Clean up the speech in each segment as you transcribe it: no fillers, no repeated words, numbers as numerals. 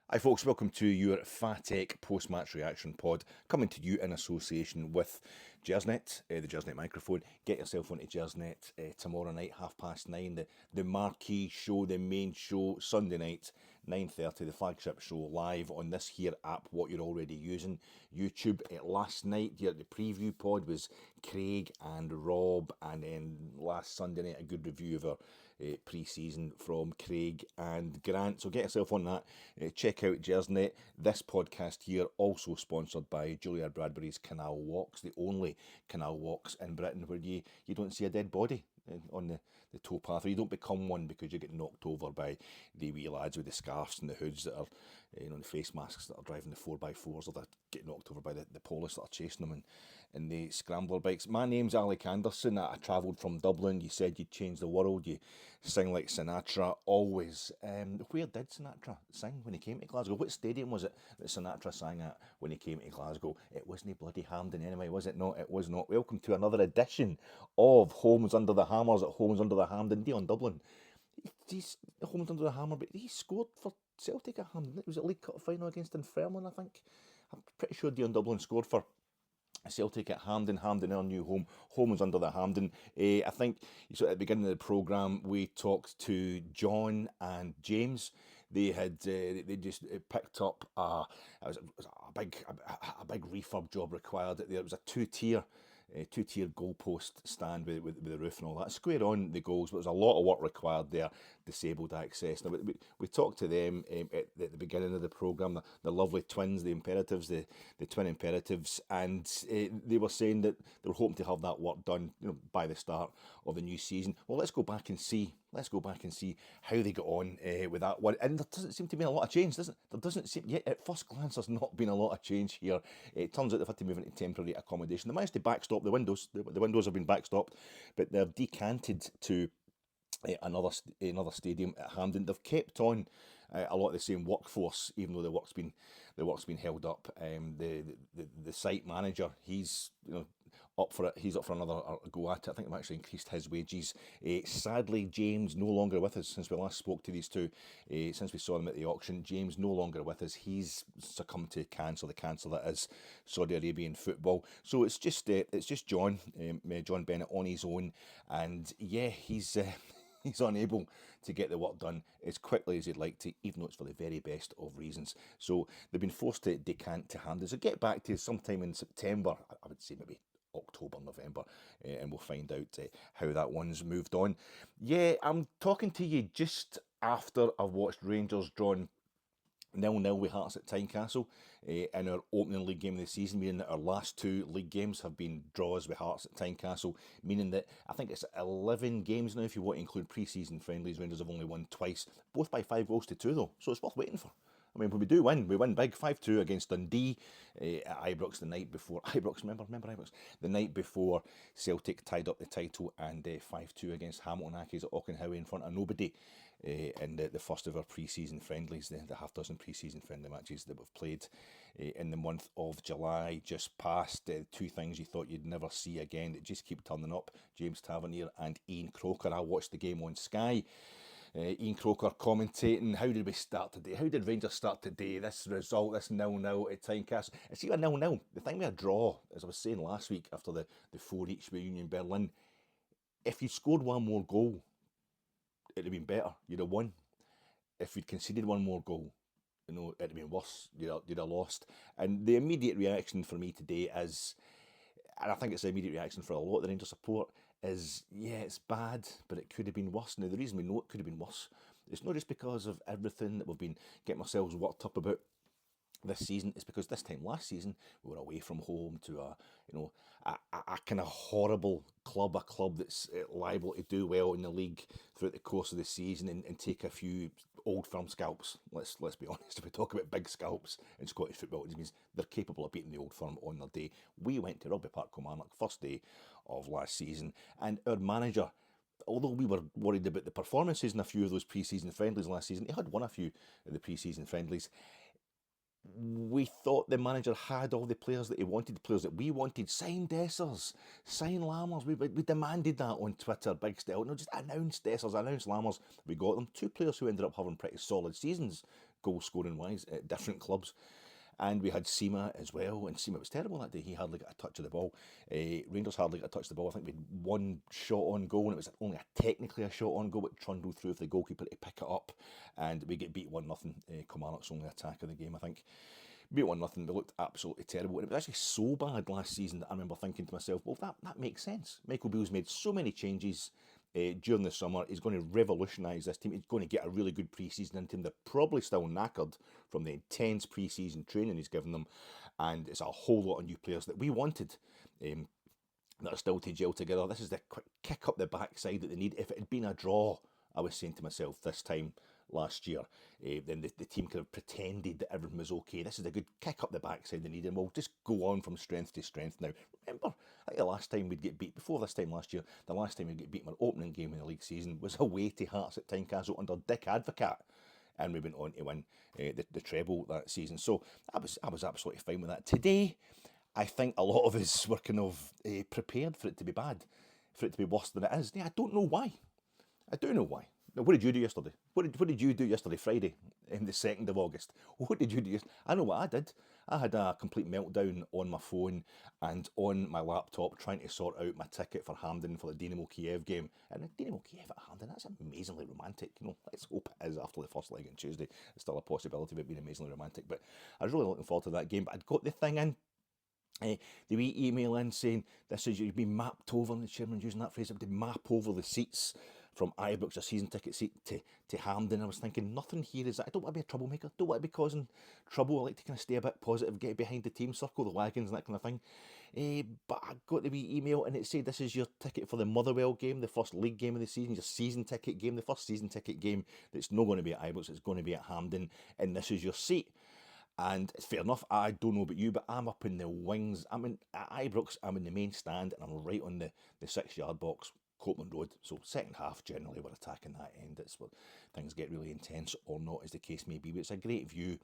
Hi folks, welcome to your Fatec post-match reaction pod, coming to you in association with Gersnet, the Gersnet microphone. Get yourself onto Gersnet tomorrow night, 9:30, the marquee show, the main show, Sunday night, 9:30, the flagship show, live on this here app, what you're already using, YouTube. Last night, the preview pod was Craig and Rob, and then last Sunday night, a good review of our pre-season from Craig and Grant. So get yourself on that. Check out Gersnet. This podcast here also sponsored by Julia Bradbury's Canal Walks, the only canal walks in Britain where you don't see a dead body on the towpath, or you don't become one because you get knocked over by the wee lads with the scarves and the hoods that are, the face masks that are driving the 4x4s, or that get knocked over by the police that are chasing them in the scrambler bikes. My name's Alec Anderson. I travelled from Dublin. You said you'd change the world. You sing like Sinatra always. Where did Sinatra sing when he came to Glasgow? What stadium was it that Sinatra sang at when he came to Glasgow? It wasn't bloody Hampden anyway, was it not? It was not. Welcome to another edition of Homes Under the Hammers at Homes Under the Hampden. Dion Dublin. He's Homes Under the Hammer, but he scored for Celtic at Hampden. It was a League Cup final against Dunfermline, I think. I'm pretty sure Dion Dublin scored for Celtic at Hampden. Hampden, our new home. Home was under the Hampden. I think so at the beginning of the programme we talked to John and James. They had they just picked up it was a big refurb job required. It was a two-tier goalpost stand with the roof and all that. Square on the goals, but there's a lot of work required there. Disabled access. Now, we talked to them at the beginning of the programme, the lovely twins, the Imperatives, the twin Imperatives, and they were saying that they were hoping to have that work done by the start of the new season. Well, let's go back and see. Let's go back and see how they got on with that one. And there doesn't seem to be a lot of change, does it? There doesn't seem, yet at first glance, there's not been a lot of change here. It turns out they've had to move into temporary accommodation. They managed to backstop the windows. The windows have been backstopped, but they're decanted to another stadium at Hampden. They've kept on a lot of the same workforce, even though the work's been held up. The site manager, he's up for it. He's up for another go at it. I think they've actually increased his wages. Sadly, James no longer with us since we last spoke to these two. Since we saw them at the auction, James no longer with us. He's succumbed to cancer, the cancer that is Saudi Arabian football. So it's just John, John Bennett on his own, and yeah, he's. He's unable to get the work done as quickly as he'd like to, even though it's for the very best of reasons. So they've been forced to decant to Hampden. So get back to sometime in September, I would say maybe October, November, and we'll find out how that one's moved on. Yeah, I'm talking to you just after I've watched Rangers drawn 0-0 with Hearts at Tynecastle in our opening league game of the season, meaning that our last two league games have been draws with Hearts at Tynecastle, meaning that I think it's 11 games now if you want to include pre-season friendlies. Rangers have only won twice, both by 5-2 though, so it's worth waiting for. I mean, when we do win, we win big, 5-2 against Dundee at Ibrox the night before. Ibrox, remember Ibrox? The night before Celtic tied up the title, and 5-2 against Hamilton Accies at Auchenhowie in front of nobody in the first of our pre-season friendlies, the half dozen pre-season friendly matches that we've played in the month of July just past. Two things you thought you'd never see again that just keep turning up: James Tavernier and Ian Croker. I watched the game on Sky. Ian Croker commentating. How did we start today? How did Rangers start today? This result, this 0-0 at Tynecastle. It's even a 0-0. The thing with a draw, as I was saying last week after the 4 each with Union Berlin, if you scored one more goal, it'd have been better. You'd have won. If you'd conceded one more goal, it'd have been worse. You'd have lost. And the immediate reaction for me today is, and I think it's the immediate reaction for a lot of the Rangers support, is, yeah, it's bad, but it could have been worse. Now, the reason we know it could have been worse, it's not just because of everything that we've been getting ourselves worked up about this season. It's because this time last season we were away from home to a kind of horrible club, a club that's liable to do well in the league throughout the course of the season and take a few old firm scalps. Let's be honest. If we talk about big scalps in Scottish football, it means they're capable of beating the old firm on their day. We went to Rugby Park Kilmarnock first day of last season, and our manager, although we were worried about the performances in a few of those pre-season friendlies last season, he had won a few of the pre-season friendlies. We thought the manager had all the players that he wanted, the players that we wanted. Sign Dessers, sign Lammers. We demanded that on Twitter, big style. No, just announce Dessers, announce Lammers. We got them. Two players who ended up having pretty solid seasons. goal scoring wise at different clubs. And we had Seema as well, and Seema was terrible that day. He hardly got a touch of the ball. Rangers hardly got a touch of the ball. I think we had one shot on goal, and it was only technically a shot on goal, but trundled through for the goalkeeper to pick it up, and we get beat 1-0. Kilmarnock's only attack of the game, I think. Beat 1-0, we looked absolutely terrible. And it was actually so bad last season that I remember thinking to myself, well, that makes sense. Michael Beale's made so many changes during the summer. He's going to revolutionise this team. He's going to get a really good pre-season into them. They're probably still knackered from the intense pre-season training he's given them. And it's a whole lot of new players that we wanted that are still to gel together. This is the quick kick up the backside that they need. If it had been a draw, I was saying to myself this time last year, then the team could have pretended that everything was okay. This is a good kick up the backside they need, and we'll just go on from strength to strength now. Remember, I think the last time we'd get beat, before this time last year, the last time we'd get beat in our opening game in the league season was away to Hearts at Tynecastle under Dick Advocat, and we went on to win the treble that season. So I was absolutely fine with that. Today, I think a lot of us were kind of prepared for it to be bad, for it to be worse than it is. Yeah, I don't know why. I do know why. Now, what did you do yesterday? What did you do yesterday, Friday, in the 2nd of August? What did you do yesterday? I know what I did. I had a complete meltdown on my phone and on my laptop trying to sort out my ticket for Hampden for the Dynamo Kiev game. And Dynamo Kiev at Hampden, that's amazingly romantic. You know, let's hope it is after the first leg on Tuesday. There's still a possibility of it being amazingly romantic. But I was really looking forward to that game. But I'd got the thing in. The wee email in saying this is you've been mapped over, and the chairman using that phrase, to map over the seats from Ibrox, a season ticket seat, to Hampden. I was thinking, nothing here is that. I don't want to be a troublemaker, don't want to be causing trouble. I like to kind of stay a bit positive, get behind the team, circle the wagons and that kind of thing. But I got the wee email and it said this is your ticket for the Motherwell game, the first league game of the season, your season ticket game, the first season ticket game that's not going to be at Ibrox, it's going to be at Hampden, and this is your seat. And it's fair enough, I don't know about you, but I'm up in the wings. I'm in at Ibrox, I'm in the main stand, and I'm right on the 6-yard box, Koppen Road. So second half, generally, we're attacking that end. It's where things get really intense, or not, as the case may be. But it's a great view.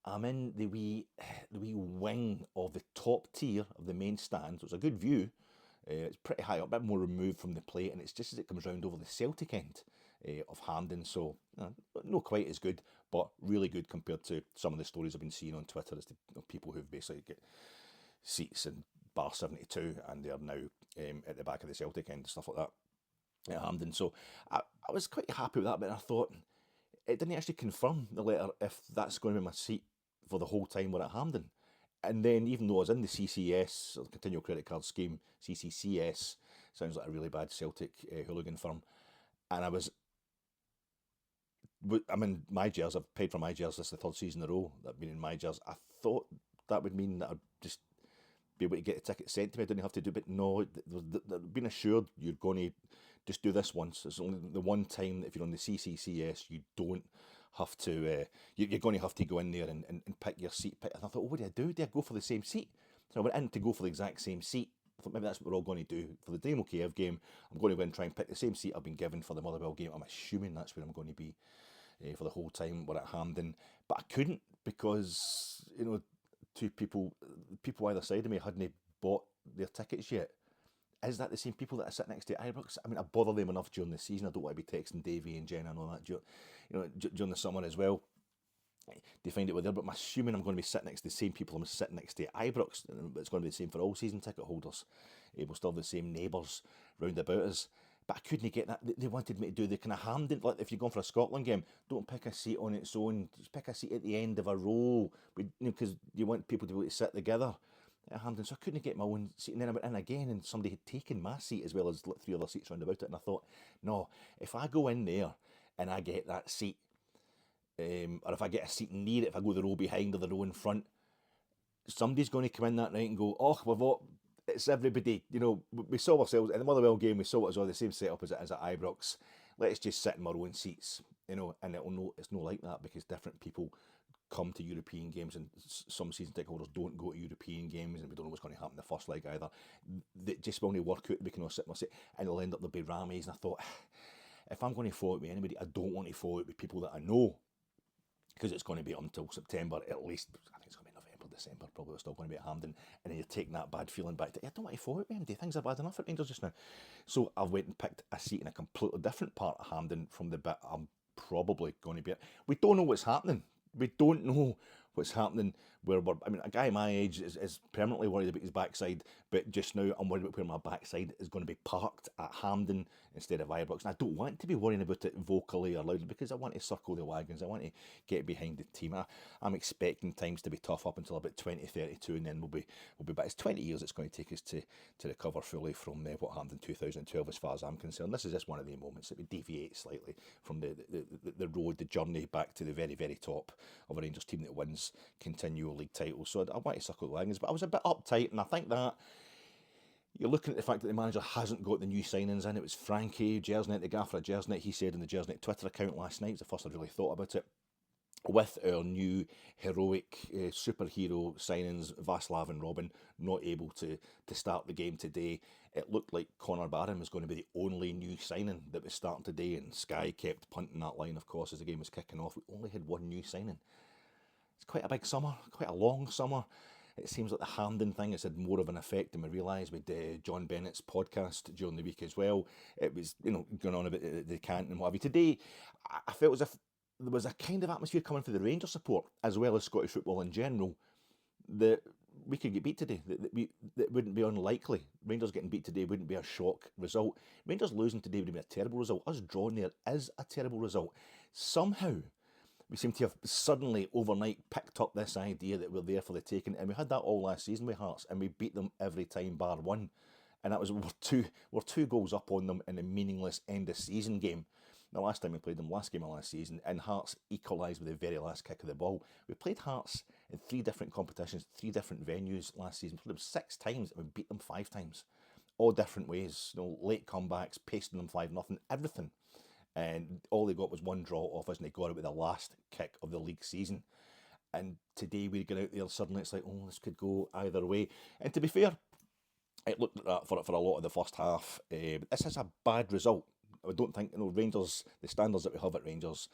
I'm in the wee wing of the top tier of the main stand, so it's a good view. It's pretty high up, a bit more removed from the plate, and it's just as it comes round over the Celtic end of Hampden, so not quite as good, but really good compared to some of the stories I've been seeing on Twitter as to people who've basically get seats in bar 72 and they're now at the back of the Celtic end and stuff like that at Hampden. So I was quite happy with that, but I thought it didn't actually confirm the letter if that's going to be my seat for the whole time we're at Hampden. And then, even though I was in the CCS, or the Continual Credit Card Scheme, CCCS, sounds like a really bad Celtic hooligan firm, and I'm in my jersey, I've paid for my jersey, this is the third season in a row that I've been in my jersey. I thought that would mean that I'd just be able to get a ticket sent to me, I didn't have to do it, but no, they've been assured you're going to just do this once. It's only the one time that if you're on the CCCS, you don't have to, you're going to have to go in there and pick your seat. And I thought, oh, what do I do? Do I go for the same seat? So I went in to go for the exact same seat. I thought maybe that's what we're all going to do. For the Dynamo Kiev game, I'm going to go and try and pick the same seat I've been given for the Motherwell game. I'm assuming that's where I'm going to be for the whole time we're at Hampden. But I couldn't because, two people either side of me hadn't bought their tickets yet. Is that the same people that I sit next to at Ibrox? I mean, I bother them enough during the season. I don't want to be texting Davey and Jenna and all that during the summer as well. They find it with there, but I'm assuming I'm going to be sitting next to the same people I'm sitting next to at Ibrox. It's going to be the same for all season ticket holders. We'll still have the same neighbours round about us. But I couldn't get that. They wanted me to do the kind of Hampden, like if you're going for a Scotland game, don't pick a seat on its own. Just pick a seat at the end of a row, because you want people to be able to sit together at Hampden. So I couldn't get my own seat, and then I went in again, and somebody had taken my seat as well as 3 other seats round about it. And I thought, no, if I go in there and I get that seat, or if I get a seat near it, if I go the row behind or the row in front, somebody's going to come in that night and go, oh, it's everybody, we saw ourselves in the Motherwell game, we saw it as well, the same setup as it is at Ibrox. Let's just sit in our own seats, and it's not like that, because different people come to European games, and some season ticket holders don't go to European games, and we don't know what's going to happen in the first leg either. They just will only work out, we can all sit in our seat, and it'll end up there'll be rammies. And I thought, if I'm going to follow it with anybody, I don't want to follow it with people that I know, because it's going to be up until September at least. I think it's going to be November, December, probably we're still going to be at Hampden, and then you're taking that bad feeling back to, I don't want to follow it with anybody, things are bad enough at Rangers just now. So I went and picked a seat in a completely different part of Hampden from the bit I'm probably going to be it. We don't know what's happening. We don't know what's happening a guy my age is permanently worried about his backside, but just now I'm worried about where my backside is going to be parked at Hampden instead of Ibrox. And I don't want to be worrying about it vocally or loudly because I want to circle the wagons. I want to get behind the team. I'm expecting times to be tough up until about 2032, and then we'll be back. It's 20 years it's going to take us to recover fully from what happened in 2012 as far as I'm concerned. This is just one of the moments that we deviate slightly from the road, the journey back to the very, very top of a Rangers team that wins continual league titles. So I want to circle the wagons, but I was a bit uptight, and I think that you're looking at the fact that the manager hasn't got the new signings in. It was Frankie Jersnet, the gaffer of Jersnet. He said in the Jersnet Twitter account last night, it was the first I really thought about it, with our new heroic superhero signings, Vaclav and Robin, not able to start the game today. It looked like Connor Barron was going to be the only new signing that was starting today, and Sky kept punting that line, of course, as the game was kicking off. We only had one new signing. It's quite a big summer, quite a long summer. It seems like the Hampden thing has had more of an effect than we realised. With John Bennett's podcast during the week as well. It was, going on about the cant and what have you. Today, I felt as if there was a kind of atmosphere coming for the Rangers support, as well as Scottish football in general, that we could get beat today. That wouldn't be unlikely. Rangers getting beat today wouldn't be a shock result. Rangers losing today would be a terrible result. Us drawing there is a terrible result. Somehow, we seem to have suddenly overnight picked up this idea that we're there for the taking, and we had that all last season with Hearts, and we beat them every time bar one, and that was we're two goals up on them in a meaningless end of season game. The last time we played them, last game of last season, and Hearts equalised with the very last kick of the ball. We played Hearts in 3 different competitions, 3 different venues last season. We played them 6 times, and we beat them 5 times, all different ways. Late comebacks, pasting them 5-0, everything. And all they got was 1 draw off us, and they got it with the last kick of the league season. And today we get out there, suddenly it's like, oh, this could go either way. And to be fair, it looked like that for a lot of the first half. This is a bad result. I don't think, Rangers, the standards that we have at Rangers,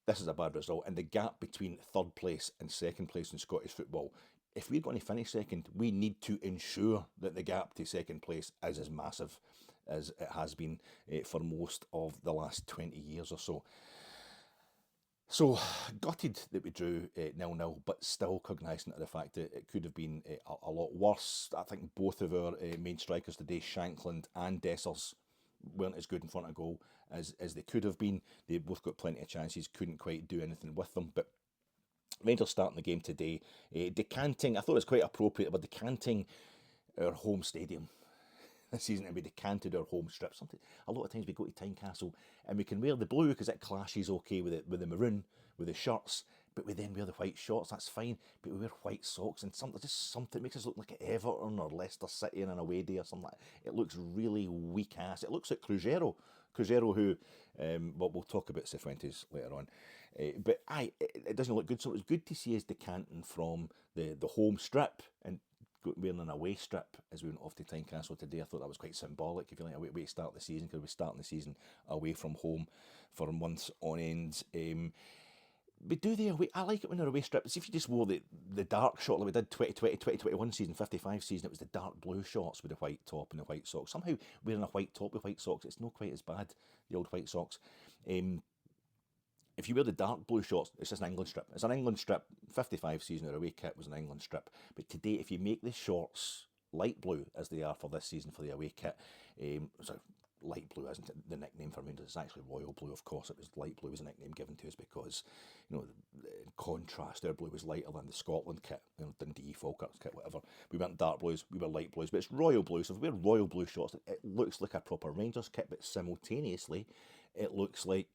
this is a bad result. And the gap between 3rd place and 2nd place in Scottish football, if we're going to finish 2nd, we need to ensure that the gap to 2nd place is as massive as it has been for most of the last 20 years or so. So, gutted that we drew 0-0, but still cognisant of the fact that it could have been a lot worse. I think both of our main strikers today, Shankland and Dessers, weren't as good in front of goal as they could have been. They both got plenty of chances, couldn't quite do anything with them. But Rangers starting the game today, decanting, I thought it was quite appropriate, but decanting our home stadium this season, and we decanted our home strip. A lot of times we go to Tynecastle and we can wear the blue because it clashes okay with the maroon, with the shirts, but we then wear the white shorts, that's fine, but we wear white socks, and something makes us look like Everton or Leicester City in an away day or something like that. It looks really weak ass. It looks like Cruzeiro who, we'll talk about Cifuentes later on. But it doesn't look good, so it was good to see us decanting from the home strip and wearing an away strip as we went off to Tynecastle today. I thought that was quite symbolic, if you like, a way to start the season, because we're starting the season away from home for months on end. But do the away, I like it when they're away strips. If you just wore the dark short like we did 2020, 2021 season, 55 season, it was the dark blue shorts with the white top and the white socks. Somehow wearing a white top with white socks, it's not quite as bad, the old white socks. If you wear the dark blue shorts, it's just an England strip. It's an England strip. 55 season, our away kit was an England strip. But today, if you make the shorts light blue, as they are for this season for the away kit, so light blue isn't the nickname for Rangers, it's actually royal blue, of course. It was light blue was a nickname given to us because, in contrast, our blue was lighter than the Scotland kit, Dundee, Falkirk's kit, whatever. We weren't dark blues, we were light blues, but it's royal blue. So if we wear royal blue shorts, it looks like a proper Rangers kit, but simultaneously, it looks like,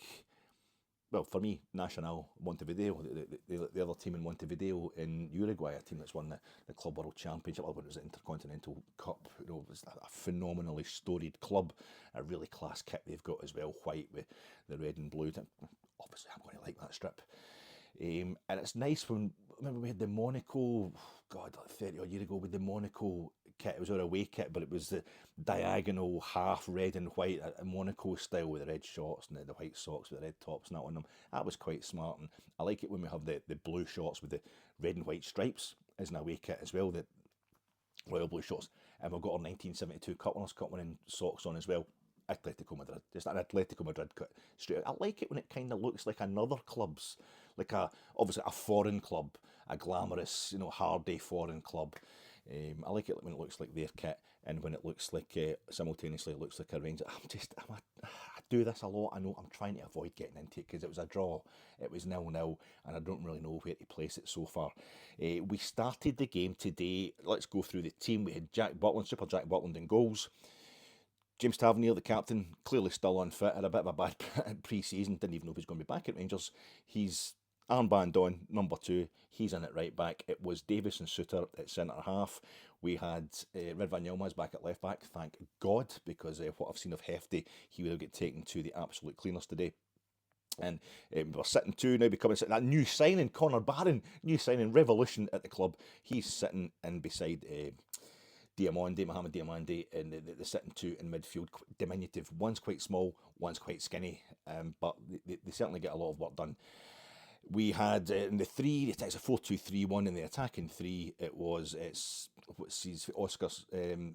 well, for me, Nacional Montevideo, the other team in Montevideo in Uruguay, a team that's won the Club World Championship, or it was the Intercontinental Cup, it was a phenomenally storied club, a really class kit they've got as well, white with the red and blue. Obviously, I'm going to like that strip. And it's nice remember we had the Monaco, God, like 30 odd years ago with the Monaco kit. It was our away kit, but it was the diagonal half red and white, a Monaco style with the red shorts and the white socks with the red tops and that on them. That was quite smart, and I like it when we have the blue shorts with the red and white stripes as an away kit as well, the royal blue shorts. And we've got our 1972 Cup winning socks on as well. Atletico Madrid. Just an Atletico Madrid cut straight out. I like it when it kind of looks like another club's, like obviously a foreign club, a glamorous, hardy foreign club. I like it when it looks like their kit, and when it looks like simultaneously it looks like a Rangers. I do this a lot. I know I'm trying to avoid getting into it because it was a draw. It was 0-0, and I don't really know where to place it so far. We started the game today. Let's go through the team. We had Jack Butland, Super Jack Butland in goals. James Tavernier, the captain, clearly still unfit, had a bit of a bad pre-season, didn't even know if he was going to be back at Rangers. He's armband on, number 2, he's in at right back. It was Davis and Suter at centre half. We had Ridvan Yilmaz back at left back, thank God, because what I've seen of Hefty, he will get taken to the absolute cleaners today. And we're sitting 2 now, becoming that new signing, Connor Barron, new signing, revolution at the club. He's sitting in beside Mohamed Diamande, and they're sitting 2 in midfield, diminutive. One's quite small, one's quite skinny, but they certainly get a lot of work done. We had in the 3, it's a 4-2-3-1 in the attacking 3. It's Oscar's.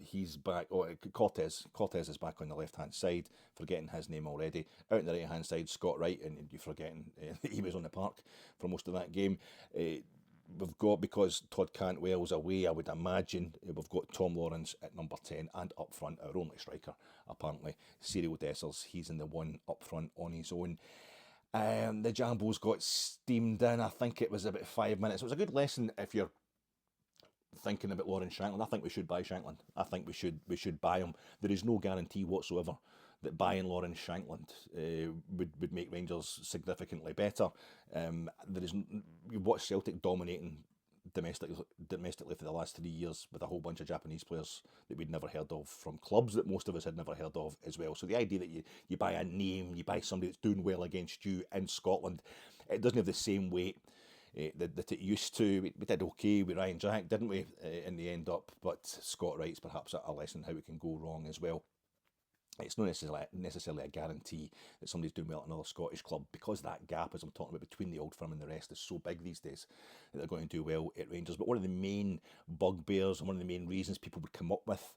He's back. Cortez is back on the left hand side. Forgetting his name already. Out on the right hand side, Scott Wright, and you're forgetting he was on the park for most of that game. We've got, because Todd Cantwell's away, I would imagine we've got Tom Lawrence at number 10, and up front our only striker apparently, Cyril Dessers. He's in the one up front on his own. The Jambos got steamed in. I think it was about 5 minutes. It was a good lesson if you're thinking about Lawrence Shankland. I think we should buy Shankland. I think we should buy him. There is no guarantee whatsoever that buying Lawrence Shankland would make Rangers significantly better. You watch Celtic dominating domestically for the last 3 years with a whole bunch of Japanese players that we'd never heard of, from clubs that most of us had never heard of as well. So the idea that you buy a name, you buy somebody that's doing well against you in Scotland, it doesn't have the same weight that it used to. We did okay with Ryan Jack, didn't we, in the end up, but Scott Wright's perhaps a lesson how it can go wrong as well. It's not necessarily a guarantee that somebody's doing well at another Scottish club, because that gap, as I'm talking about, between the old firm and the rest is so big these days that they're going to do well at Rangers. But one of the main bugbears and one of the main reasons people would come up with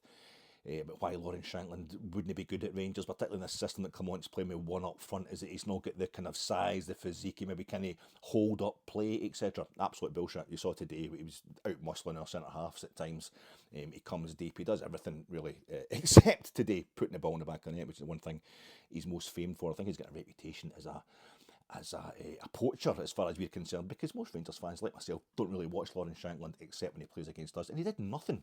about why Lawrence Shankland wouldn't be good at Rangers, particularly in this system that Clement's playing with one up front, is that he's not got the kind of size, the physique, maybe kind of hold up play, etc. Absolute bullshit. You saw today he was out muscling our centre halves at times. He comes deep, he does everything really, except today putting the ball in the back of the net, which is the one thing he's most famed for. I think he's got a reputation as a poacher as far as we're concerned, because most Rangers fans, like myself, don't really watch Lawrence Shankland except when he plays against us, and he did nothing.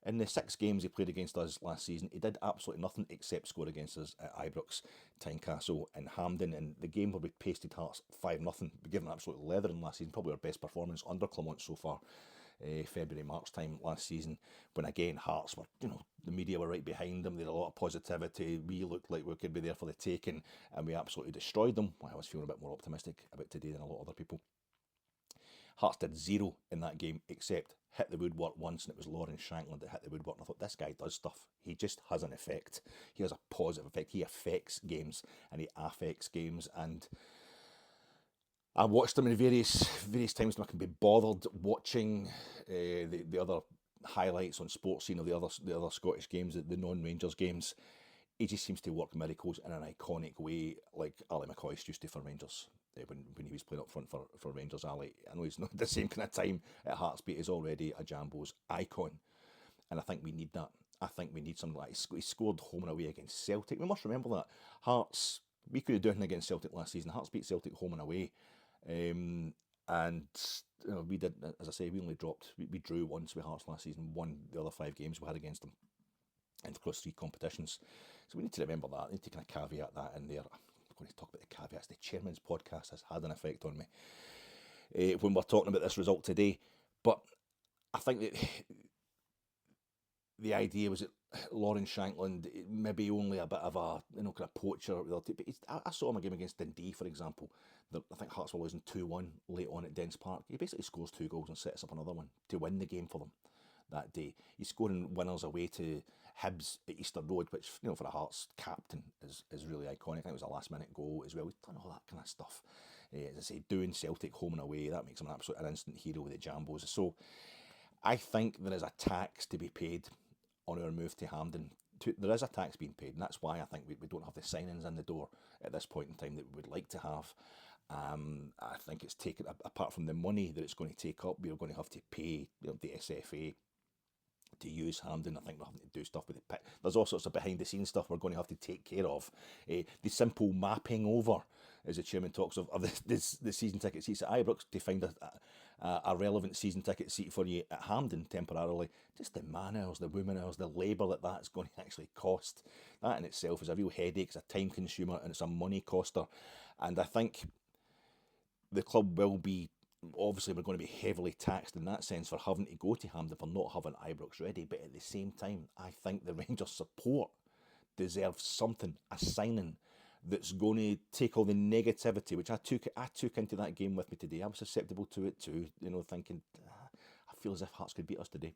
In the 6 games he played against us last season, he did absolutely nothing except score against us at Ibrox, Tynecastle and Hampden. And the game where we pasted Hearts 5-0, we gave them absolute leathering last season, probably our best performance under Clement so far, February, March time last season, when again Hearts were, the media were right behind them, they had a lot of positivity, we looked like we could be there for the taking, and we absolutely destroyed them. I was feeling a bit more optimistic about today than a lot of other people. Hearts did 0 in that game, except hit the woodwork once, and it was Lawrence Shankland that hit the woodwork. And I thought, this guy does stuff. He just has an effect. He has a positive effect. He affects games, and he affects games. And I watched him in various times when I can be bothered watching the other highlights on Sports Scene of the other Scottish games, the non-Rangers games. He just seems to work miracles in an iconic way, like Ali McCoist used to for Rangers. When he was playing up front for Rangers, Ali. I know he's not the same kind of time at Hearts, but he's already a Jambos icon. And I think we need that. I think we need something like he scored home and away against Celtic. We must remember that. Hearts, we could have done against Celtic last season. Hearts beat Celtic home and away. And we did, as I say, we only dropped, we drew once with Hearts last season, won the other 5 games we had against them, and across 3 competitions. So we need to remember that. We need to kind of caveat that in there. I'm going to talk about the caveats. The chairman's podcast has had an effect on me when we're talking about this result today. But I think that the idea was that Lawrence Shankland, maybe only a bit of a kind of poacher. But I saw him a game against Dundee, for example. I think Hearts were losing 2-1 late on at Dens Park. He basically scores 2 goals and sets up another one to win the game for them that day. He's scoring winners away to Hibs at Easter Road, which, for a Hearts captain is really iconic. I think it was a last minute goal as well. He's done all that kind of stuff. As I say, doing Celtic home and away, that makes him an instant hero with the Jambos. So I think there is a tax to be paid on our move to Hampden there is a tax being paid, and that's why I think we don't have the signings in the door at this point in time that we would like to have. I think it's taken, apart from the money that it's going to take up, we're going to have to pay, the SFA to use Hampden. I think we're having to do stuff with the pit. There's all sorts of behind the scenes stuff we're going to have to take care of. The simple mapping over, as the chairman talks of the season ticket seats at Ibrox, to find a relevant season ticket seat for you at Hampden temporarily. Just the man hours, the woman hours, the labour that's going to actually cost. That in itself is a real headache, it's a time consumer, and it's a money coster. And I think the club will be, obviously we're going to be heavily taxed in that sense for having to go to Hampden, for not having Ibrox ready, but at the same time I think the Rangers support deserves something, a signing that's going to take all the negativity, which I took into that game with me today. I was susceptible to it too, thinking, I feel as if Hearts could beat us today,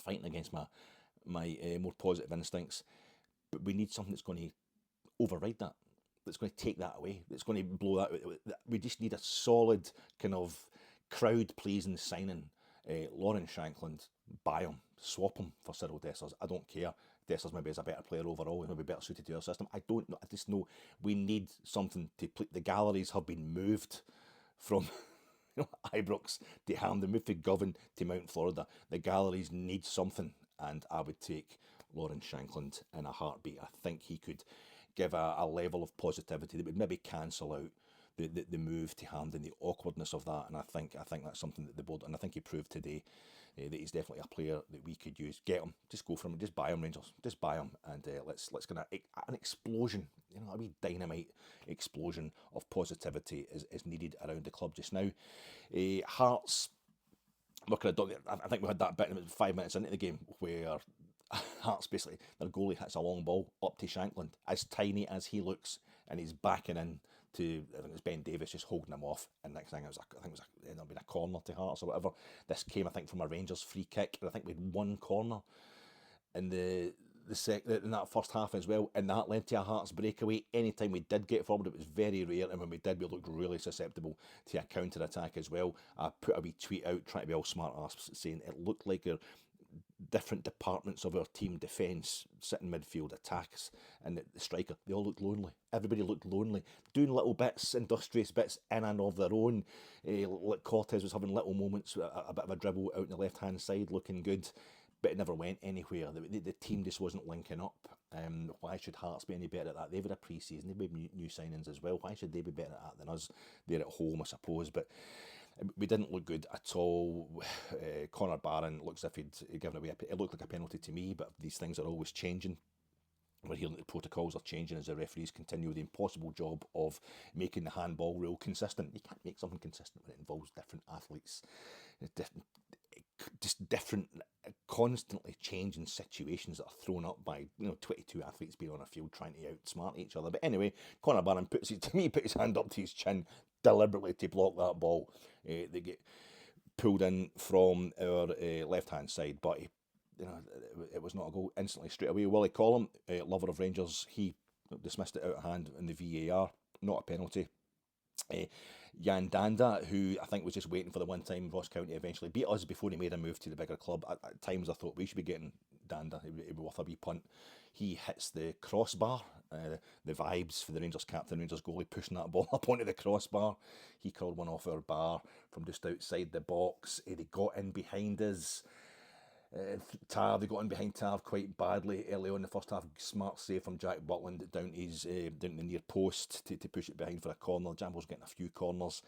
fighting against my more positive instincts. But we need something that's going to override that, that's going to take that away, that's going to blow that. We just need a solid kind of crowd-pleasing signing. Lawrence Shankland, buy him, swap him for Cyril Dessers. I don't care. Dessers maybe is a better player overall, and he'll be better suited to our system. I don't know. I just know we need something to play. The galleries have been moved from Ibrox to Hampden, moved from Govan to Mount Florida. The galleries need something, and I would take Lawrence Shankland in a heartbeat. I think he could give a level of positivity that would maybe cancel out the move to Hampden, the awkwardness of that, and I think that's something that the board, and I think he proved today that he's definitely a player that we could use. Get him, just go for him, just buy him, Rangers, just buy him, and let's get an explosion, a wee dynamite explosion of positivity is needed around the club just now. Hearts, I think we had that bit 5 minutes into the game where Hearts basically, their goalie hits a long ball up to Shankland, as tiny as he looks, and he's backing in to, I think it was Ben Davis just holding him off, and next thing it ended up being a corner to Hearts or whatever. This came, I think, from a Rangers free kick, and I think we had one corner in in that first half as well, and that led to a Hearts breakaway. Anytime we did get forward, it was very rare, and when we did, we looked really susceptible to a counter attack as well. I put a wee tweet out trying to be all smart ass, saying it looked like different departments of our team, defence, sitting midfield, attacks, and the striker, they all looked lonely. Everybody looked lonely, doing little bits, industrious bits in and of their own. Like Cortez was having little moments, a bit of a dribble out on the left hand side, looking good, but it never went anywhere. The team just wasn't linking up. Why should Hearts be any better at that? They've had a pre-season, they've made new signings as well. Why should they be better at that than us? They're at home, I suppose, but we didn't look good at all. Connor Barron looks as if he'd given away it looked like a penalty to me, but these things are always changing. We're hearing that the protocols are changing as the referees continue the impossible job of making the handball rule consistent. You can't make something consistent when it involves different athletes, different, constantly changing situations that are thrown up by 22 athletes being on a field trying to outsmart each other. But anyway, Connor Barron put his hand up to his chin deliberately to block that ball. They get pulled in from our left hand side, but it was not a goal instantly straight away. Willie Collum, lover of Rangers, he dismissed it out of hand in the VAR, not a penalty. Jan Danda, who I think was just waiting for the one time Ross County eventually beat us before he made a move to the bigger club. At times I thought we should be getting Danda, it would be worth a wee punt. He hits the crossbar, the vibes for the Rangers captain, Rangers goalie, pushing that ball up onto the crossbar. He called one off our bar from just outside the box. They got in behind us. They got in behind Tav quite badly early on in the first half. Smart save from Jack Butland down the near post to push it behind for a corner. Jambos getting a few corners.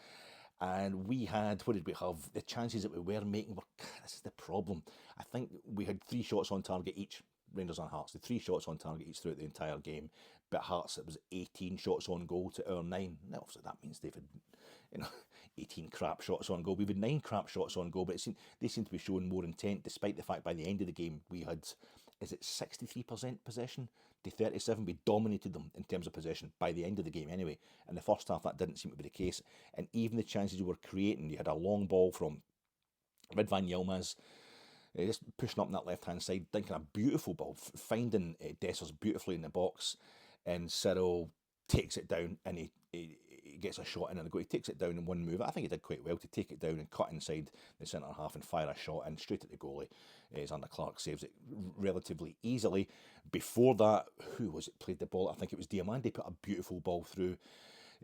And we had, what did we have? The chances that we were making this is the problem. I think we had 3 shots on target each, Rangers and Hearts. The 3 shots on target each throughout the entire game. But Hearts, it was 18 shots on goal to our 9. Now, obviously, that means they've had 18 crap shots on goal. We've had 9 crap shots on goal, but they seem to be showing more intent, despite the fact by the end of the game we had, 63% possession to 37? We dominated them in terms of possession by the end of the game anyway. In the first half, that didn't seem to be the case. And even the chances we were creating, you had a long ball from Rid van Yilmaz, just pushing up on that left-hand side, thinking a beautiful ball, finding Dessers beautifully in the box, and Cyril takes it down and he he gets a shot in and the goal. He takes it down in one move. I think he did quite well to take it down and cut inside the centre half and fire a shot in straight at the goalie. Xander Clark saves it relatively easily. Before that, who was it played the ball? I think it was Diamandi put a beautiful ball through.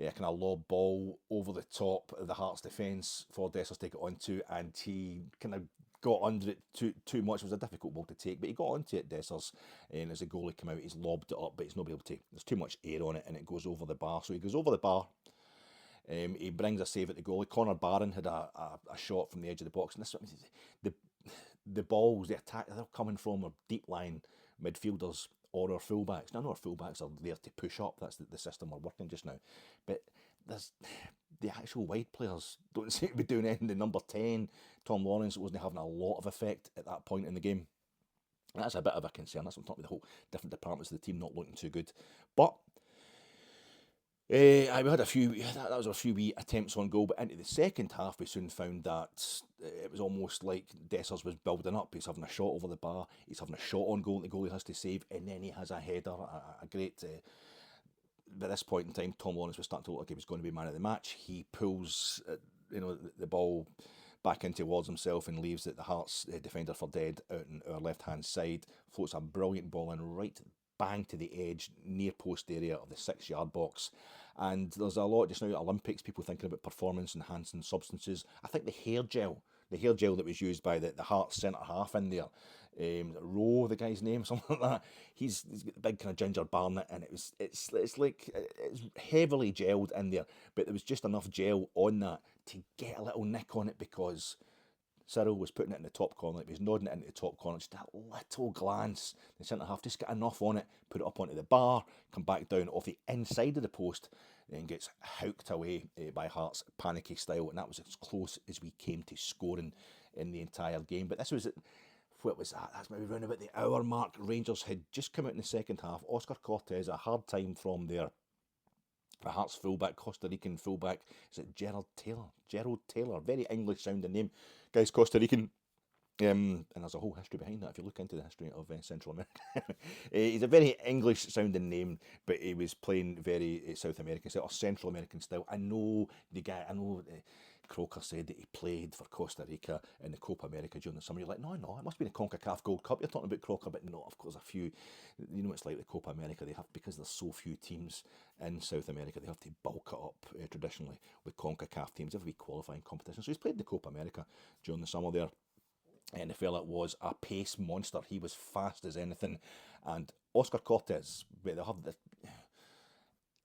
A kind of lob ball over the top of the Hearts defence for Dessers to get onto, and he kind of got under it too much. It was a difficult ball to take, but he got onto it, Dessers, and as the goalie came out, he's lobbed it up, but he's not able to. There's too much air on it, and it goes over the bar. So he goes over the bar. He brings a save at the goalie. Connor Barron had a shot from the edge of the box, and this the balls, the attack, they're coming from our deep line midfielders or our fullbacks. Now, I know our fullbacks are there to push up. That's the system we're working just now. But there's the actual wide players don't seem to be doing anything. The number 10, Tom Lawrence, wasn't having a lot of effect at that point in the game. And that's a bit of a concern. That's what I'm talking about, the whole different departments of the team not looking too good. But we had a few, that was a few wee attempts on goal, but into the second half we soon found that it was almost like Dessers was building up. He's having a shot over the bar, he's having a shot on goal, the goalie has to save, and then he has a header, a great... by this point in time, Tom Lawrence was starting to look like he was going to be man of the match. He pulls the ball back in towards himself and leaves the Hearts defender for dead out on our left-hand side, floats a brilliant ball in right bang to the edge, near post area of the 6-yard box. And there's a lot just now, Olympics, people thinking about performance enhancing substances. I think the hair gel that was used by the Hearts centre half in there, Rowe, the guy's name, something like that. He's got the big kind of ginger barnet, and it's like it's heavily gelled in there, but there was just enough gel on that to get a little nick on it, because Cyril was putting it in the top corner, he was nodding it into the top corner, just a little glance. The centre half just got enough on it, put it up onto the bar, come back down off the inside of the post, then gets hooked away by Hearts, panicky style, and that was as close as we came to scoring in the entire game. But this was what was that? That's maybe around about the hour mark. Rangers had just come out in the second half. Oscar Cortez, a hard time from their Hearts fullback, Costa Rican fullback. Is it Gerald Taylor? Very English sounding name. Guy's Costa Rican. And there's a whole history behind that if you look into the history of Central America. He's a very English sounding name, but he was playing very South American style or Central American style. I know Croker said that he played for Costa Rica in the Copa America during the summer. You're like, no, it must be the CONCACAF Gold Cup. You're talking about Croker, but no, of course, a few. You know, it's like the Copa America. They have, because there's so few teams in South America, they have to bulk it up traditionally with CONCACAF teams. They have a wee qualifying competition. So he's played the Copa America during the summer there. And the fella was a pace monster. He was fast as anything. And Oscar Cortez, but they have the.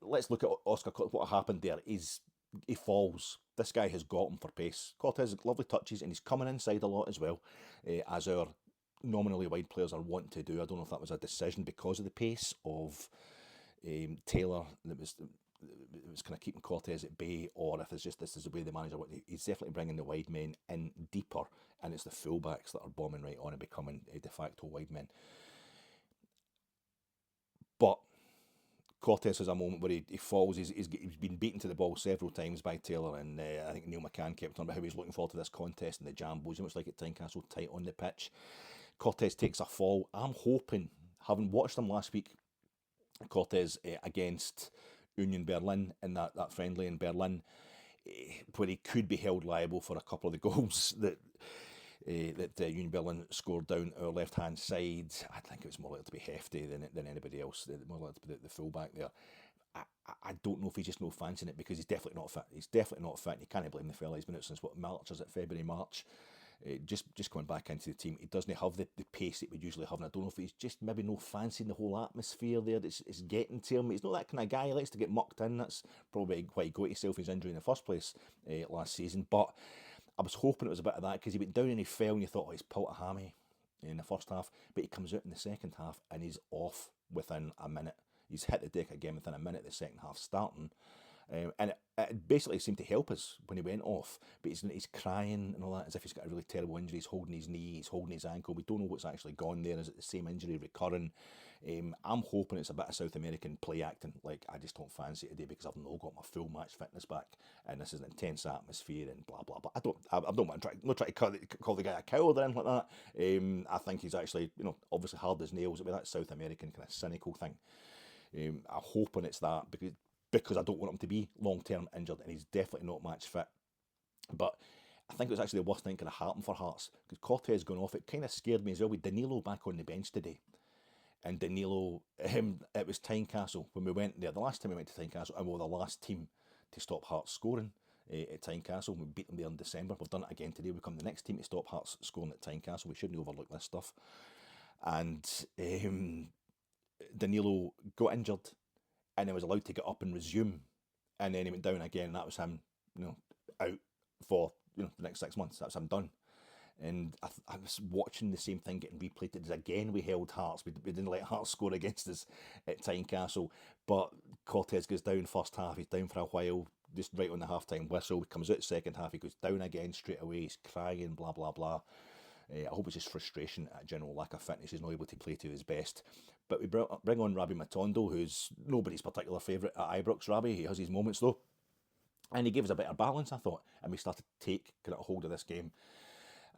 Let's look at Oscar Cortez. What happened there is he falls. This guy has got him for pace. Cortez has lovely touches, and he's coming inside a lot as well, as our nominally wide players are wanting to do. I don't know if that was a decision because of the pace of Taylor that was kind of keeping Cortez at bay, or if it's just this is the way the manager wants. He's definitely bringing the wide men in deeper, and it's the fullbacks that are bombing right on and becoming de facto wide men. But Cortez has a moment where he falls. He's been beaten to the ball several times by Taylor, and I think Neil McCann kept on about how he's looking forward to this contest and the Jambos. It looks like at Tynecastle, tight on the pitch. Cortez takes a fall. I'm hoping, having watched him last week, Cortez against Union Berlin in that friendly in Berlin, where he could be held liable for a couple of the goals that Union Berlin scored down our left-hand side. I think it was more likely to be Hefty than anybody else, more likely to be the full-back there. I don't know if he's just no fancying it, because he's definitely not fit. And you can't blame the fella. He's been out since, March, is it February, March? Just coming back into the team. He doesn't have the pace that we usually have, and I don't know if he's just maybe no fancying the whole atmosphere there. It's getting to him. He's not that kind of guy. He likes to get mucked in. That's probably why he got himself his injury in the first place last season. But I was hoping it was a bit of that, because he went down and he fell, and you thought, he's pulled a hammy in the first half, but he comes out in the second half and he's off within a minute. He's hit the deck again within a minute, the second half starting. And it basically seemed to help us when he went off, but he's crying and all that, as if he's got a really terrible injury. He's holding his knee, he's holding his ankle. We don't know what's actually gone there. Is it the same injury recurring? I'm hoping it's a bit of South American play acting. Like, I just don't fancy it today because I've not got my full match fitness back, and this is an intense atmosphere and blah blah blah. I don't want to try to call the guy a coward or anything like that. I think he's actually, obviously hard as nails with that South American kind of cynical thing. I'm hoping it's that, because because I don't want him to be long-term injured, and he's definitely not match fit. But I think it was actually the worst thing that could have happened for Hearts, because Cortez going off, it kind of scared me as well with Danilo back on the bench today. And Danilo, it was Tynecastle when we went there. The last time we went to Tynecastle, and we were the last team to stop Hearts scoring at Tynecastle. We beat them there in December. We've done it again today. We become the next team to stop Hearts scoring at Tynecastle. We shouldn't overlook this stuff. And Danilo got injured, and then was allowed to get up and resume. And then he went down again. And that was him, out for the next 6 months. That's him done. And I was watching the same thing getting replayed. Again, we held Hearts. We didn't let Hearts score against us at Tynecastle. But Cortez goes down first half. He's down for a while, just right on the half-time whistle. He comes out second half. He goes down again straight away. He's crying, blah, blah, blah. I hope it's just frustration at general lack of fitness. He's not able to play to his best. But we bring on Rabbi Matondo, who's nobody's particular favourite at Ibrox. Rabbi, he has his moments though. And he gave us a better balance, I thought. And we started to take kind of hold of this game.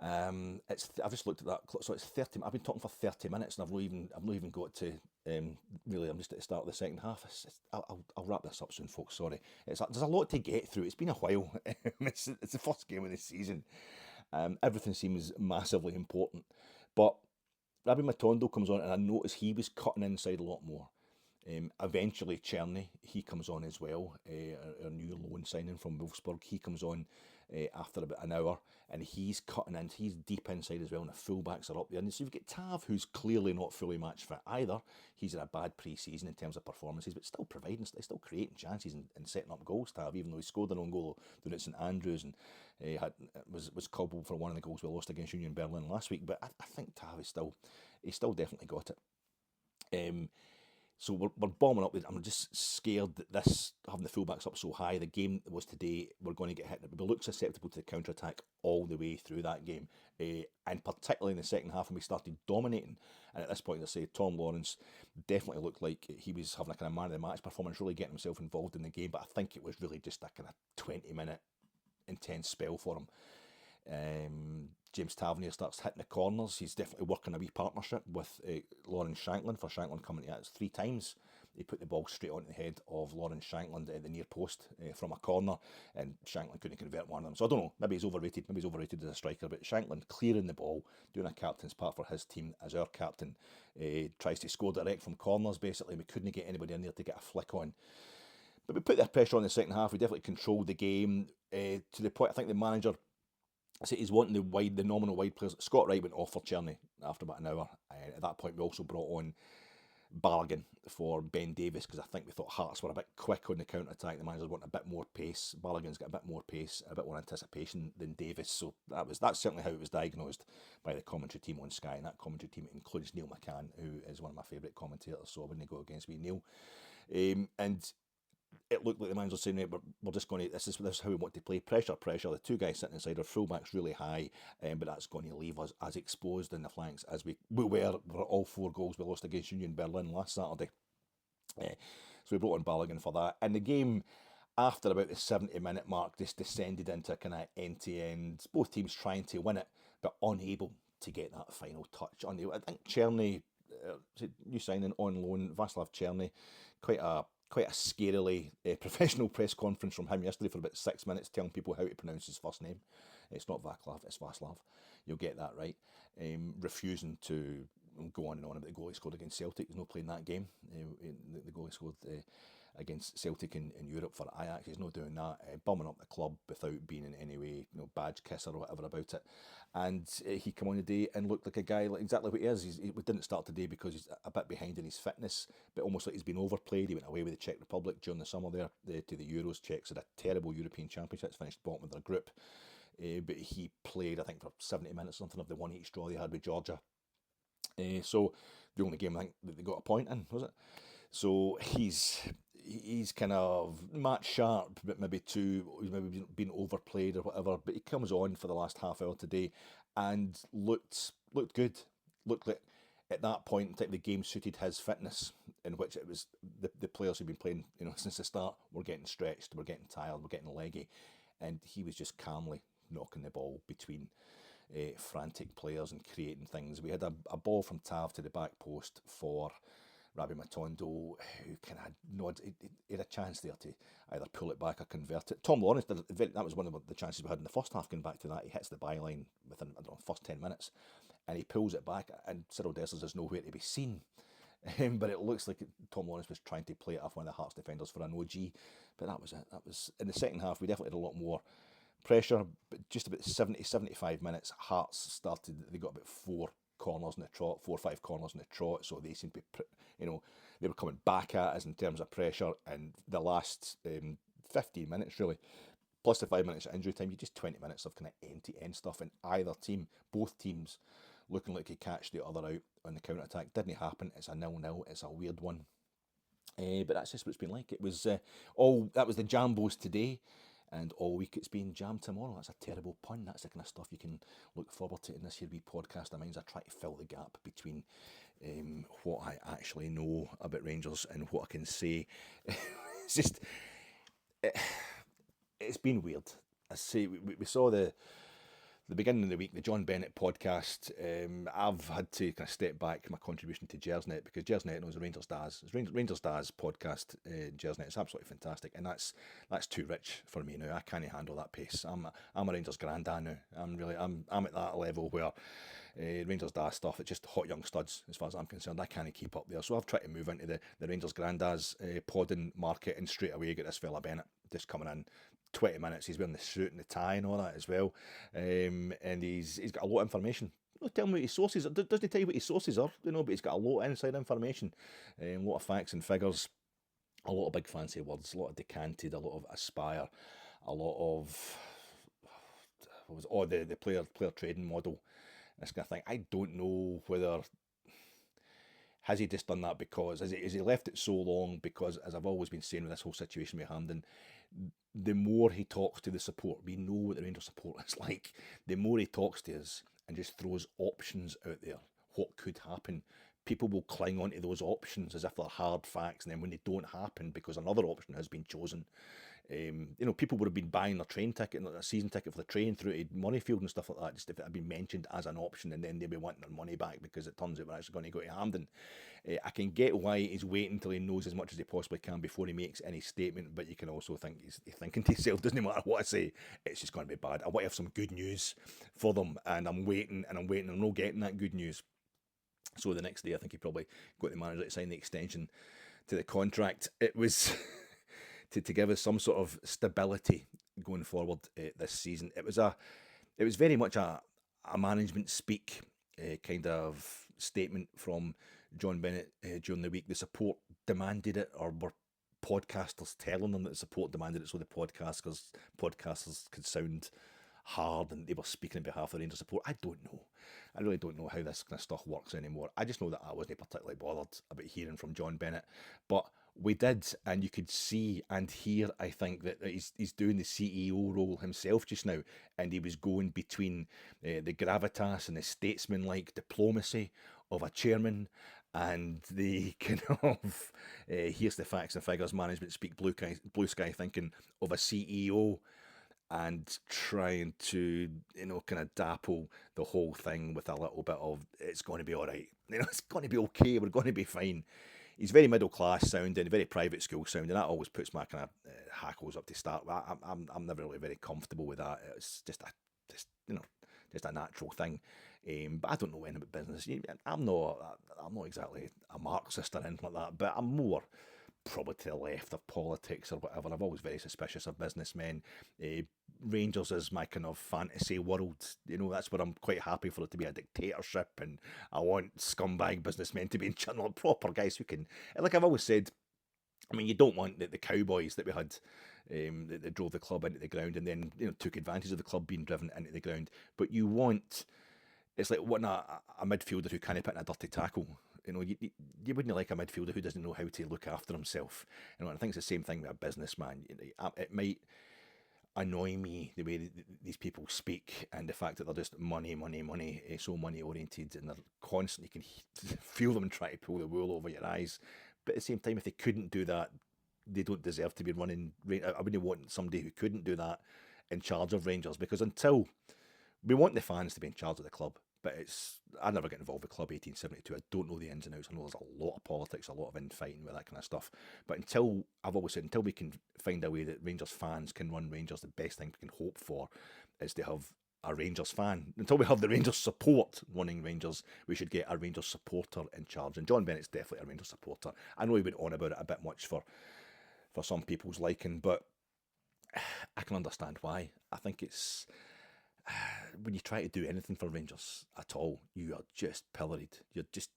I've just looked at that, so it's 30. I've been talking for 30 minutes, and I've not even got to really. I'm just at the start of the second half. I'll wrap this up soon, folks. Sorry, there's a lot to get through. It's been a while. It's the first game of the season. Everything seems massively important, but Rabbi Matondo comes on, and I noticed he was cutting inside a lot more. Eventually, Cerny, he comes on as well, our new loan signing from Wolfsburg. He comes on after about an hour, and he's cutting in. He's deep inside as well, and the fullbacks are up there. And so you've got Tav, who's clearly not fully match fit either. He's in a bad pre-season in terms of performances, but still providing, still creating chances and setting up goals. Tav, even though he scored an own goal down at St Andrews, and was culpable for one of the goals we lost against Union Berlin last week. But I think Tav he's still definitely got it. So we're bombing up. I'm just scared that this, having the fullbacks up so high, the game that was today, we're going to get hit. We look susceptible to the counter-attack all the way through that game. And particularly in the second half when we started dominating. And at this point, I say Tom Lawrence definitely looked like he was having a kind of man-of-the-match performance, really getting himself involved in the game. But I think it was really just a kind of 20-minute intense spell for him. James Tavernier starts hitting the corners. He's definitely working a wee partnership with Lawrence Shankland, for Shankland coming to us 3 times. He put the ball straight onto the head of Lawrence Shankland at the near post from a corner, and Shankland couldn't convert one of them. So I don't know, maybe he's overrated as a striker, but Shankland clearing the ball, doing a captain's part for his team as our captain, tries to score direct from corners basically. We couldn't get anybody in there to get a flick on. But we put that pressure on in the second half. We definitely controlled the game to the point I think the manager, so he's wanting the nominal wide players. Scott Wright went off for Cerny after about an hour. At that point, we also brought on Balogun for Ben Davies, because I think we thought Hearts were a bit quick on the counter-attack. The managers wanted a bit more pace. Balogun's got a bit more pace, a bit more anticipation than Davies. So that's certainly how it was diagnosed by the commentary team on Sky. And that commentary team includes Neil McCann, who is one of my favourite commentators. So when they go against me, Neil. And it looked like the manager was saying, right, we're just going to, this is how we want to play. Pressure. The 2 guys sitting inside, our fullback's really high, but that's going to leave us as exposed in the flanks as we were all 4 goals we lost against Union Berlin last Saturday. So we brought on Balogun for that. And the game, after about the 70-minute mark, just descended into kind of end-to-end, both teams trying to win it, but unable to get that final touch. I think Cerny, new signing on loan, Vaclav Cerny, quite a scarily professional press conference from him yesterday for about 6 minutes, telling people how to pronounce his first name. It's not Vaclav, it's Vaclav. You'll get that right. Refusing to go on and on about the goal he scored against Celtic. He's not playing that game. The goal he scored against Celtic in Europe for Ajax. He's not doing that. Bumming up the club without being in any way, badge kisser or whatever about it. And he came on today and looked like a guy like exactly what he is. We didn't start today because he's a bit behind in his fitness, but almost like he's been overplayed. He went away with the Czech Republic during the summer there to the Euros. Czechs had a terrible European Championships, finished bottom of their group. But he played, I think, for 70 minutes or something of the 1-each draw they had with Georgia. So the only game I think that they got a point in, was it? So he's kind of match sharp, but maybe been overplayed or whatever. But he comes on for the last half hour today and looked good. Looked like at that point in time the game suited his fitness, in which it was the players who've been playing since the start were getting stretched, were getting tired, were getting leggy, and he was just calmly knocking the ball between frantic players and creating things. We had a ball from Tav to the back post for Rabbi Matondo, who kind of nods, he had a chance there to either pull it back or convert it. Tom Lawrence, that was one of the chances we had in the first half, going back to that. He hits the byline within, I don't know, the first 10 minutes, and he pulls it back, and Cyril Dessers is nowhere to be seen. But it looks like Tom Lawrence was trying to play it off one of the Hearts defenders for an OG. But that was it. That was in the second half. We definitely had a lot more pressure. But just about 70, 75 minutes, Hearts started. They got about 4 corners in the trot, 4 or 5 corners in the trot. So they seemed to be, they were coming back at us in terms of pressure. And the last 15 minutes, really, plus the 5 minutes of injury time, you just 20 minutes of kind of end-to-end stuff in either team. Both teams looking like he catch the other out on the counter-attack. Didn't happen. It's a 0-0. It's a weird one. But that's just what it's been like. It was that was the Jambos today, and all week it's been Jam tomorrow. That's a terrible pun. That's the kind of stuff you can look forward to in this here wee podcast of mine. I try to fill the gap between what I actually know about Rangers and what I can say. It's just, it's been weird. I say we saw the beginning of the week, the John Bennett podcast. I've had to kind of step back my contribution to Gersnet, because Gersnet knows the Rangers Daz. It's Rangers Daz podcast, Gersnet. It's absolutely fantastic, and that's too rich for me now. I can't handle that pace. I'm a Rangers grandad now. I'm at that level where Rangers Daz stuff, it's just hot young studs as far as I'm concerned. I can't keep up there, so I've tried to move into the Rangers grandad's podding market, and straight away get this fella Bennett just coming in. 20 minutes, he's wearing the suit and the tie and all that as well, and he's got a lot of information. Tell me what his sources are. Doesn't he tell you what his sources are? But he's got a lot of inside information, a lot of facts and figures, a lot of big fancy words, a lot of decanted, a lot of aspire, a lot of the player trading model, this kind of thing. I don't know whether has he just done that because has he left it so long because, as I've always been saying with this whole situation with Hampden, the more he talks to the support, we know what the Rangers support is like. The more he talks to us and just throws options out there, what could happen, people will cling onto those options as if they're hard facts, and then when they don't happen because another option has been chosen, people would have been buying their train ticket, a season ticket for the train through to Moneyfield and stuff like that, just if it had been mentioned as an option, and then they'd be wanting their money back because it turns out we're actually going to go to Hampden. I can get why he's waiting until he knows as much as he possibly can before he makes any statement, but you can also think he's thinking to himself, doesn't matter what I say, it's just going to be bad. I want to have some good news for them, and I'm waiting, and I'm not getting that good news. So the next day, I think he probably got the manager to sign the extension to the contract. It was to give us some sort of stability going forward this season. It was very much a management speak kind of statement from John Bennett during the week. The support demanded it, or were podcasters telling them that the support demanded it, so the podcasters could sound hard and they were speaking on behalf of the Rangers support. I don't know. I really don't know how this kind of stuff works anymore. I just know that I wasn't particularly bothered about hearing from John Bennett, but we did, and you could see and hear, I think, that he's doing the CEO role himself just now, and he was going between the gravitas and the statesman-like diplomacy of a chairman and the kind of here's the facts and figures, management speak, blue sky thinking of a CEO, and trying to, kind of dapple the whole thing with a little bit of, it's going to be all right. It's going to be okay. We're going to be fine. He's very middle class sounding, very private school sounding. That always puts my kind of hackles up to start. I'm never really very comfortable with that. It's just a natural thing. But I don't know anything about business. I'm not exactly a Marxist or anything like that. But I'm more probably to the left of politics or whatever. I'm always very suspicious of businessmen. Rangers is my kind of fantasy world. That's where I'm quite happy for it to be a dictatorship, and I want scumbag businessmen to be in charge, proper guys who can, like I've always said, I mean, you don't want the cowboys that we had that drove the club into the ground and then took advantage of the club being driven into the ground. But you want, it's like wanting a midfielder who can't put in a dirty tackle. You wouldn't like a midfielder who doesn't know how to look after himself. And I think it's the same thing with a businessman. It might annoy me the way these people speak, and the fact that they're just money, so money oriented, and they're constantly, you can feel them trying to pull the wool over your eyes. But at the same time, if they couldn't do that, they don't deserve to be running. I wouldn't want somebody who couldn't do that in charge of Rangers, because until we want the fans to be in charge of the club, but I never get involved with Club 1872. I don't know the ins and outs. I know there's a lot of politics, a lot of infighting with that kind of stuff. But I've always said, until we can find a way that Rangers fans can run Rangers, the best thing we can hope for is to have a Rangers fan. Until we have the Rangers support running Rangers, we should get a Rangers supporter in charge. And John Bennett's definitely a Rangers supporter. I know he went on about it a bit much for some people's liking, but I can understand why. I think it's when you try to do anything for Rangers at all, you are just pilloried. You're just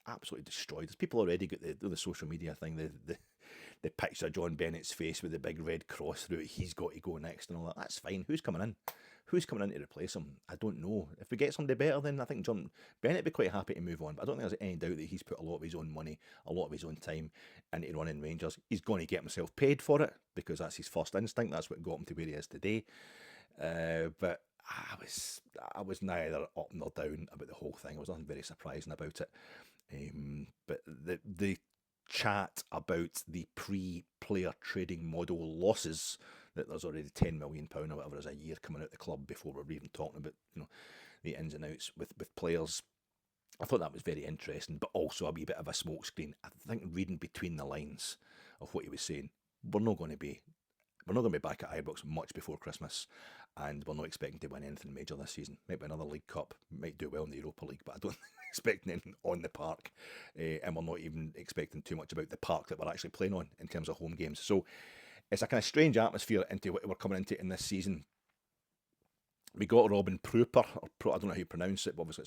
absolutely destroyed. There's people already got the social media thing, the picture of John Bennett's face with the big red cross through it. He's got to go next and all that. That's fine. Who's coming in? Who's coming in to replace him? I don't know. If we get somebody better, then I think John Bennett would be quite happy to move on. But I don't think there's any doubt that he's put a lot of his own money, a lot of his own time into running Rangers. He's going to get himself paid for it because that's his first instinct. That's what got him to where he is today. But I was neither up nor down about the whole thing. I was nothing very surprising about it. But the chat about the pre-player trading model losses, that there's already £10 million or whatever as a year coming out the club before we're even talking about the ins and outs with players. I thought that was very interesting, but also a wee bit of a smokescreen. I think reading between the lines of what he was saying, we're not going to be back at Ibrox much before Christmas, and we're not expecting to win anything major this season. Maybe another League Cup, might do well in the Europa League, but I don't expect anything on the park, and we're not even expecting too much about the park that we're actually playing on in terms of home games. So it's a kind of strange atmosphere into what we're coming into in this season. We got Robin Prooper, I don't know how you pronounce it, but obviously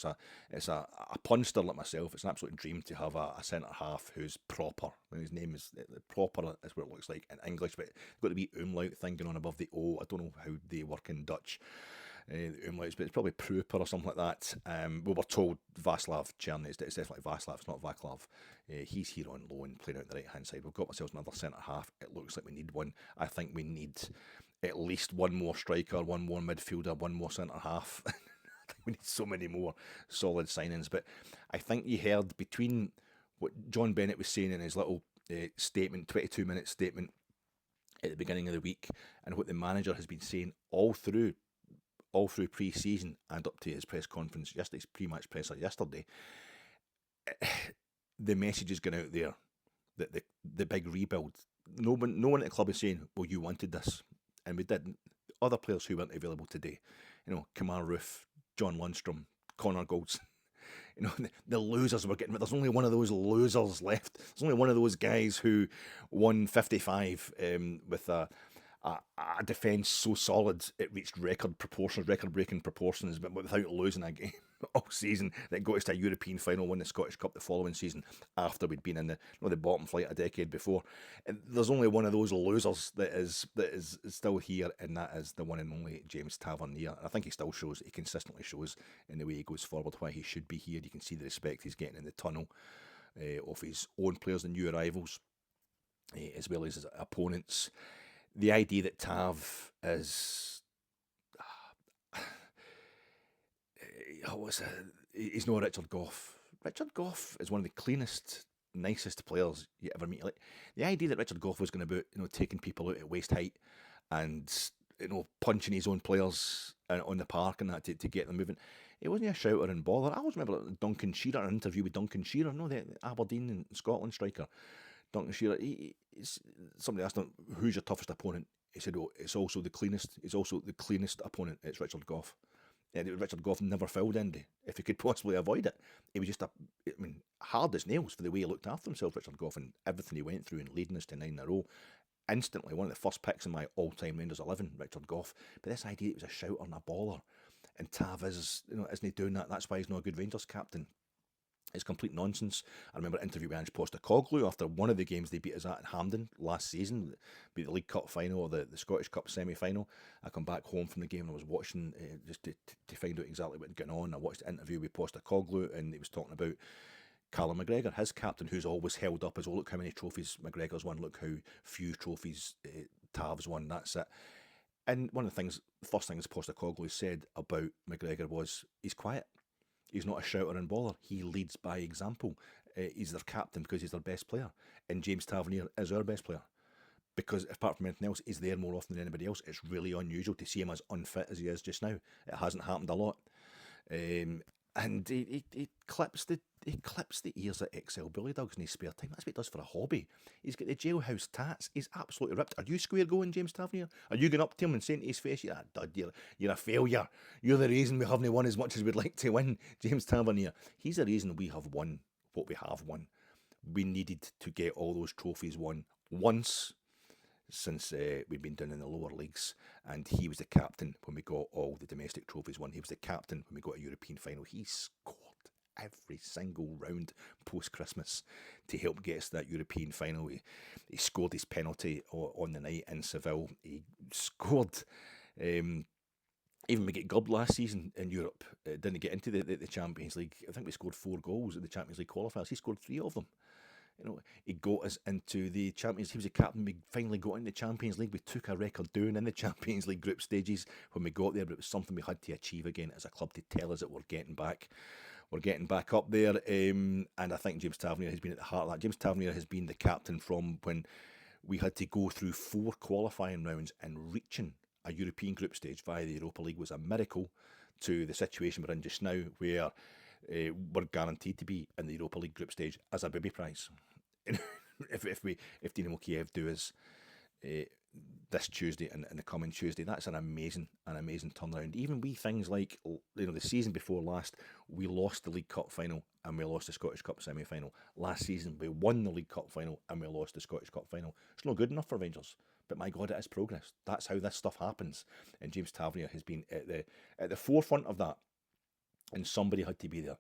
it's a punster like myself. It's an absolute dream to have a centre half who's proper. His name is proper, is what it looks like in English, but it's got to be umlaut thing going on above the O. I don't know how they work in Dutch, the umlauts, but it's probably Prooper or something like that. We were told Vaclav Cerny, it's definitely Vaclav, it's not Vaclav. He's here on loan, playing out the right hand side. We've got ourselves another centre half. It looks like we need one. I think we need at least one more striker, one more midfielder, one more centre half. I think we need so many more solid signings. But I think you heard between what John Bennett was saying in his little statement, 22-minute statement at the beginning of the week, and what the manager has been saying all through pre-season and up to his press conference yesterday, his pre-match presser yesterday, the message is going out there that the big rebuild. No one at the club is saying, "Well, you wanted this." And we didn't. Other players who weren't available today, Kamar Roof, John Lundstrom, Connor Goldson, the losers were getting. There's only one of those losers left. There's only one of those guys who won 55 with a defence so solid it reached record-breaking proportions, but without losing a game all season. That got us to a European final, won the Scottish Cup the following season after we'd been in the bottom flight a decade before. And there's only one of those losers that is still here, and that is the one and only James Tavernier. And I think he consistently shows in the way he goes forward why he should be here. You can see the respect he's getting in the tunnel of his own players and new arrivals, as well as his opponents. The idea that Tav is he's no Richard Gough. Richard Gough is one of the cleanest, nicest players you ever meet. Like, the idea that Richard Gough was going to be, taking people out at waist height and punching his own players on the park and that to get them moving. It wasn't a shouter and bother. I always remember Duncan Shearer, an interview with Duncan Shearer, the Aberdeen and Scotland striker. Duncan Shearer, somebody asked him, "Who's your toughest opponent?" He said, "Oh, it's also the cleanest. It's also the cleanest opponent. It's Richard Gough." And Richard Gough never fouled Indy if he could possibly avoid it. He was just hard as nails for the way he looked after himself, Richard Gough, and everything he went through and leading us to 9 in a row. Instantly, one of the first picks in my all-time Rangers 11, Richard Gough. But this idea it was a shouter and a baller, and Tav isn't he doing that? That's why he's not a good Rangers captain. It's complete nonsense. I remember an interview with Ange Postecoglou after one of the games they beat us at in Hampden last season, be the League Cup final or the Scottish Cup semi-final. I come back home from the game and I was watching just to find out exactly what had gone on. I watched the interview with Postecoglou and he was talking about Callum McGregor, his captain, who's always held up as, "Oh, look how many trophies McGregor's won, look how few trophies Tav's won, that's it." And one of the first things Postecoglou said about McGregor was, he's quiet. He's not a shouter and baller. He leads by example. He's their captain because he's their best player. And James Tavernier is our best player. Because apart from anything else, he's there more often than anybody else. It's really unusual to see him as unfit as he is just now. It hasn't happened a lot. And he clips the ears of XL bully dogs in his spare time. That's what he does for a hobby. He's got the jailhouse tats. He's absolutely ripped. Are you square going, James Tavernier? Are you going up to him and saying to his face, "Yeah, dud, you're a failure. You're the reason we haven't won as much as we'd like to win," James Tavernier? He's the reason we have won what we have won. We needed to get all those trophies won once since we'd been down in the lower leagues, and he was the captain when we got all the domestic trophies won. He was the captain when we got a European final. He scored every single round post-Christmas to help get us to that European final. He scored his penalty on the night in Seville. He scored... even we get gubbed last season in Europe, didn't get into the Champions League. I think we scored 4 goals in the Champions League qualifiers. He scored 3 of them. He got us into the Champions. He was the captain. We finally got into the Champions League. We took a record down in the Champions League group stages when we got there, but it was something we had to achieve again as a club to tell us that we're getting back. We're getting back up there, and I think James Tavernier has been at the heart of that. James Tavernier has been the captain from when we had to go through 4 qualifying rounds and reaching a European group stage via the Europa League was a miracle to the situation we're in just now, where we're guaranteed to be in the Europa League group stage as a booby prize. if Dynamo Kiev do us this Tuesday and the coming Tuesday, that's an amazing turnaround. Even we things like the season before last, we lost the League Cup final and we lost the Scottish Cup semi-final. Last season we won the League Cup final and we lost the Scottish Cup final. It's not good enough for Rangers, but my God, it is progress. That's how this stuff happens, and James Tavernier has been at the forefront of that, and somebody had to be there.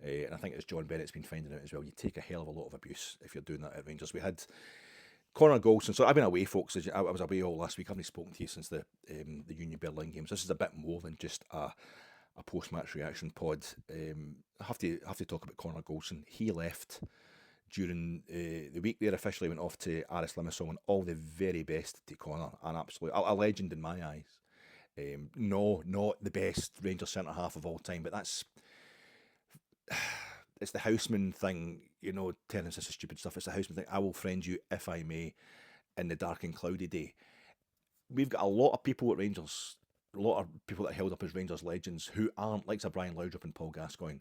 And I think as John Bennett's been finding out as well, you take a hell of a lot of abuse if you're doing that at Rangers. We had Connor Goldson. So I've been away, folks. I was away all last week. I haven't spoken to you since the Union Berlin games. This is a bit more than just a post-match reaction pod. I have to talk about Connor Goldson. He left during the week there, officially went off to Aris Limassol, and all the very best to Connor. An absolute a legend in my eyes. No, not the best Rangers centre-half of all time, but that's... It's the Houseman thing, telling us this is stupid stuff. It's the Houseman thing. I will friend you, if I may, in the dark and cloudy day. We've got a lot of people at Rangers, a lot of people that are held up as Rangers legends who aren't, like Sir Brian Laudrup and Paul Gascoigne,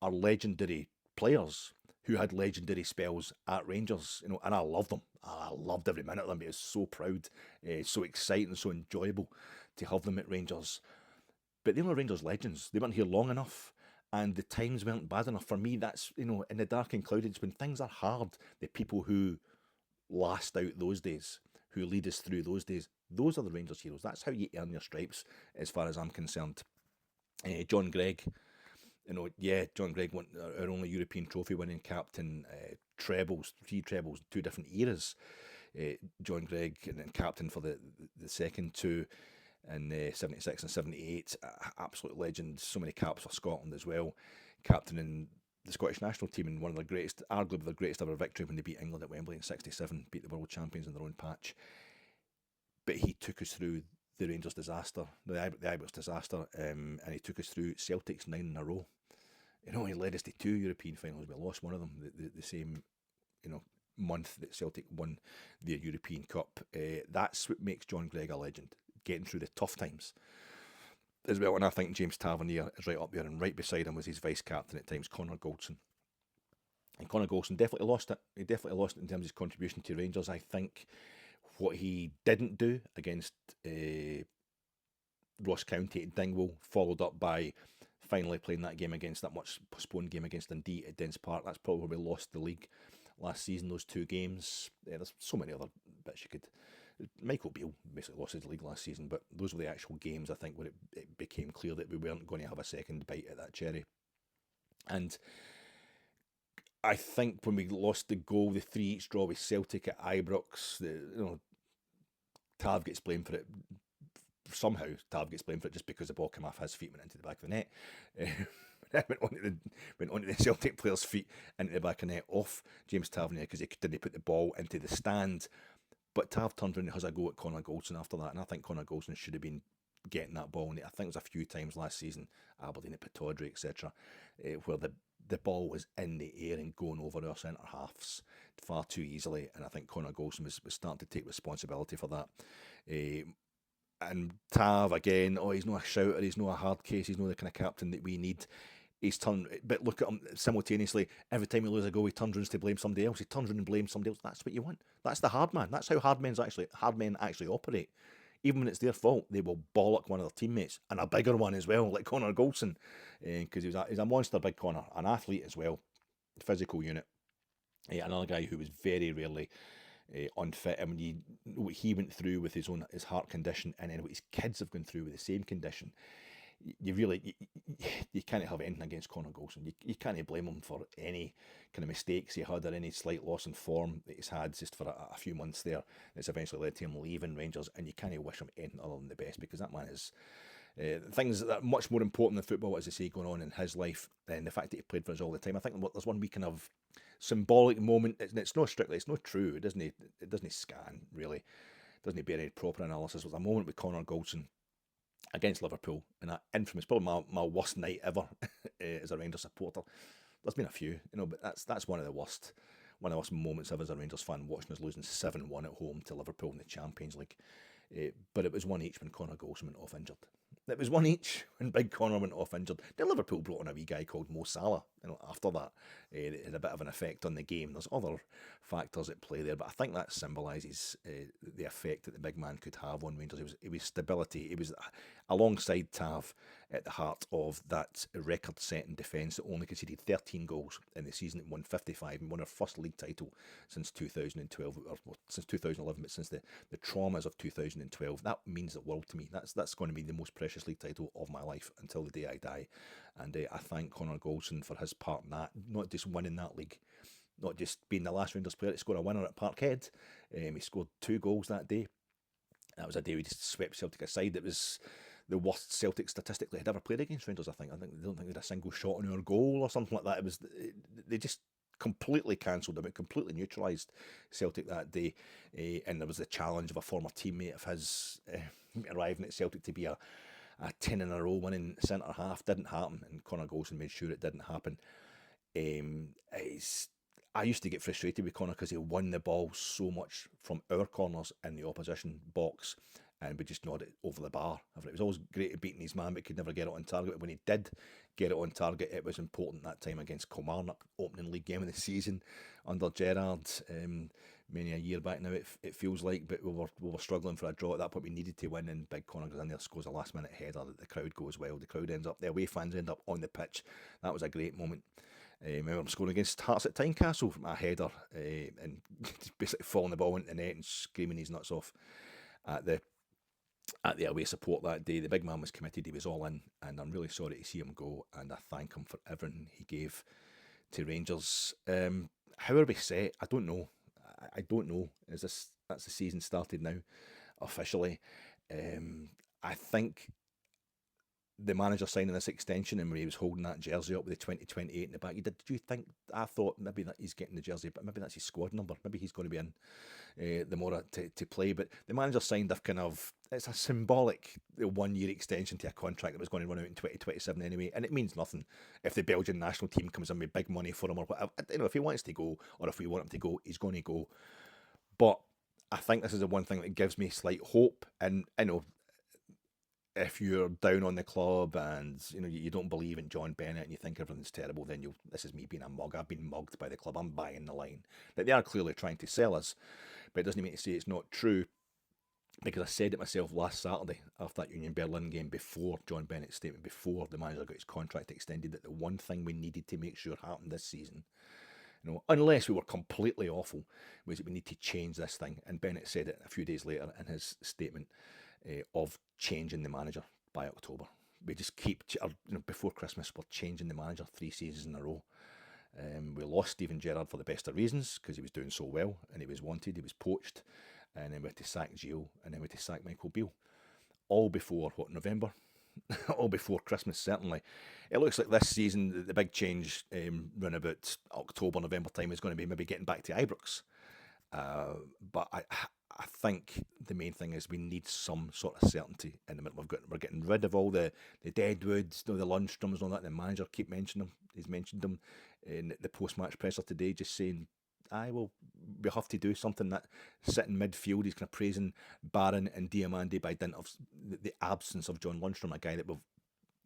are legendary players who had legendary spells at Rangers, and I love them. I loved every minute of them. It was so proud, so exciting, so enjoyable to have them at Rangers. But they were Rangers legends. They weren't here long enough, and the times weren't bad enough. For me, that's, in the dark and cloudy, when things are hard, the people who last out those days, who lead us through those days, those are the Rangers heroes. That's how you earn your stripes, as far as I'm concerned. John Gregg, John Gregg won our only European trophy winning captain, 3 trebles, 2 different eras. John Gregg, and then captain for the second 2 in 76 and 78, absolute legend. So many caps for Scotland as well. Captain in the Scottish national team, and one of the greatest, arguably the greatest ever victory when they beat England at Wembley in 67, beat the world champions in their own patch. But he took us through the Rangers disaster, the Ibrox disaster, and he took us through Celtic's 9 in a row. He led us to 2 European finals. We lost one of them the same, month that Celtic won the European Cup. That's what makes John Gregg a legend, getting through the tough times as well. And I think James Tavernier is right up there, and right beside him was his vice captain at times, Connor Goldson. And Connor Goldson definitely lost it. He definitely lost it in terms of his contribution to Rangers. I think what he didn't do against Ross County at Dingwall, followed up by finally playing that game against that much postponed game against Dundee at Dens Park. That's probably where we lost the league last season, those 2 games. There's so many other bits you could... Michael Beale basically lost his league last season, but those were the actual games, I think, where it became clear that we weren't going to have a second bite at that cherry. And I think when we lost the 3-each draw with Celtic at Ibrox, Tav gets blamed for it. Somehow Tav gets blamed for it just because the ball came off his feet and went into the back of the net. went onto the Celtic player's feet into the back of the net off James Tavernier because he didn't put the ball into the stand. But Tav turned around and has a go at Connor Goldson after that, and I think Connor Goldson should have been getting that ball. And I think it was a few times last season, Aberdeen at Pittodrie, etc., where the ball was in the air and going over our centre halves far too easily. And I think Connor Goldson was starting to take responsibility for that. And Tav again, oh, he's not a shouter, he's not a hard case, he's not the kind of captain that we need. He's turned, but look at him simultaneously. Every time he loses a goal, he turns around to blame somebody else. He turns around and blames somebody else. That's what you want. That's the hard man. That's how hard men actually operate. Even when it's their fault, they will bollock one of their teammates, and a bigger one as well, like Connor Goldson, because he's a monster, big Connor, an athlete as well, physical unit. Another guy who was very rarely unfit, and when you know what he went through with his heart condition, and then what his kids have gone through with the same condition, you can't have anything against Connor Goldson. You can't blame him for any kind of mistakes he had or any slight loss in form that he's had just for a few months there. It's eventually led to him leaving Rangers, and you can't wish him anything other than the best, because that man is things that are much more important than football, as I say, going on in his life, and the fact that he played for us all the time. I think there's one we can have symbolic moment. It's not strictly, it's not true. It doesn't scan really. It doesn't bear any proper analysis. It was a moment with Connor Goldson against Liverpool, and that infamous, probably my worst night ever as a Rangers supporter. There's been a few, but that's one of the worst moments ever as a Rangers fan, watching us losing 7-1 at home to Liverpool in the Champions League. But it was one each when Connor Goldson went off injured. It was one each when Big Connor went off injured. Then Liverpool brought on a wee guy called Mo Salah. After that, it had a bit of an effect on the game. There's other factors at play there, but I think that symbolises the effect that the big man could have on Rangers. It was stability. It was alongside Tav at the heart of that record-setting defence that only conceded 13 goals in the season. It won 55 and won our first league title since 2012, or since 2011, but since the traumas of 2012. That means the world to me. That's going to be the most precious league title of my life until the day I die. And I thank Connor Goldson for his part in that, not just winning that league, not just being the last Rangers player to score a winner at Parkhead. He scored 2 goals that day. That was a day we just swept Celtic aside. It was the worst Celtic statistically had ever played against Rangers, I think. They don't think they had a single shot on our goal or something like that. They just completely cancelled them. It completely neutralised Celtic that day. And there was the challenge of a former teammate of his arriving at Celtic to be a 10 in a row winning centre half. Didn't happen, and Connor Goldson made sure it didn't happen. I used to get frustrated with Connor because he won the ball so much from our corners in the opposition box, and we just nod it over the bar. It was always great at beating his man, but could never get it on target. But when he did get it on target, it was important that time against Kilmarnock, opening league game of the season under Gerrard. Many a year back now, it feels like, but we were struggling for a draw at that point. We needed to win, and Big Connor goes in there, scores a last minute header that the crowd goes wild. The crowd ends up, the away fans end up on the pitch. That was a great moment. I remember him scoring against Hearts at Tynecastle from a header, and basically falling the ball into the net and screaming his nuts off at the away support that day. The big man was committed, he was all in, and I'm really sorry to see him go, and I thank him for everything he gave to Rangers. How are we set? I don't know. I don't know. That's the season started now, officially? I think the manager signing this extension, and when he was holding that jersey up with the 2028 in the back, did you think? I thought maybe that he's getting the jersey, but maybe that's his squad number. Maybe he's going to be in the more to play. But the manager signed it's a symbolic 1 year extension to a contract that was going to run out in 2027 anyway, and it means nothing if the Belgian national team comes in with big money for him or whatever. If he wants to go, or if we want him to go, he's going to go. But I think this is the one thing that gives me slight hope, and if you're down on the club and you don't believe in John Bennett and you think everything's terrible, then this is me being a mug. I've been mugged by the club. I'm buying the line that they are clearly trying to sell us, but it doesn't mean to say it's not true, because I said it myself last Saturday after that Union Berlin game, before John Bennett's statement, before the manager got his contract extended, that the one thing we needed to make sure happened this season, unless we were completely awful, was that we need to change this thing. And Bennett said it a few days later in his statement of changing the manager by October. We just keep, before Christmas, we're changing the manager 3 seasons in a row. We lost Steven Gerrard for the best of reasons, because he was doing so well and he was wanted, he was poached, and then we had to sack Gio, and then we had to sack Michael Beale. All before, November? All before Christmas, certainly. It looks like this season, the big change around about October, November time is going to be maybe getting back to Ibrox. But I think the main thing is we need some sort of certainty in the middle. We're getting rid of all the Deadwoods, the Lundstroms and all that. The manager keep mentioning them. He's mentioned them in the post-match presser today, just saying, we have to do something. That sitting midfield, he's kind of praising Barron and Diamande by dint of the absence of John Lundstrom, a guy that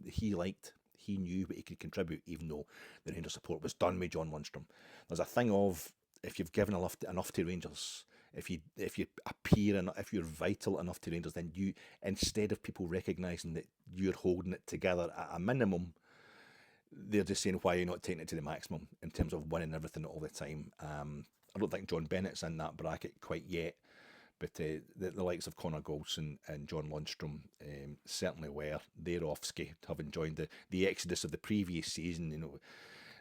he liked. He knew what he could contribute, even though the Rangers support was done with John Lundstrom. There's a thing of, if you've given enough to Rangers, if you appear and if you're vital enough to Rangers, then you, instead of people recognising that you're holding it together at a minimum, they're just saying, why are you not taking it to the maximum in terms of winning everything all the time? I don't think John Bennett's in that bracket quite yet, but the likes of Connor Goldson and John Lundstrom certainly were. They're Offski, having joined the exodus of the previous season, you know,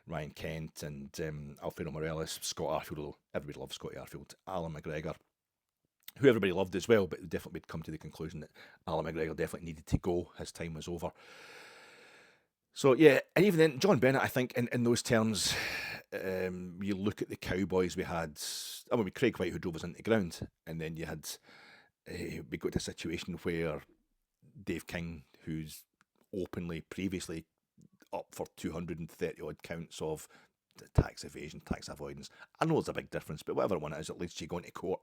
Ryan Kent and Alfredo Morelos, Scott Arfield, although everybody loves Scotty Arfield, Alan McGregor, who everybody loved as well, but definitely would come to the conclusion that Alan McGregor definitely needed to go. His time was over. So, yeah, and even then, John Bennett, I think, in those terms, you look at the Cowboys we had, I mean, with Craig White, who drove us into the ground, and then you had, we got to a situation where Dave King, who's openly previously up for 230 odd counts of tax evasion, tax avoidance. I know there's a big difference, but whatever one it is, at least you go into court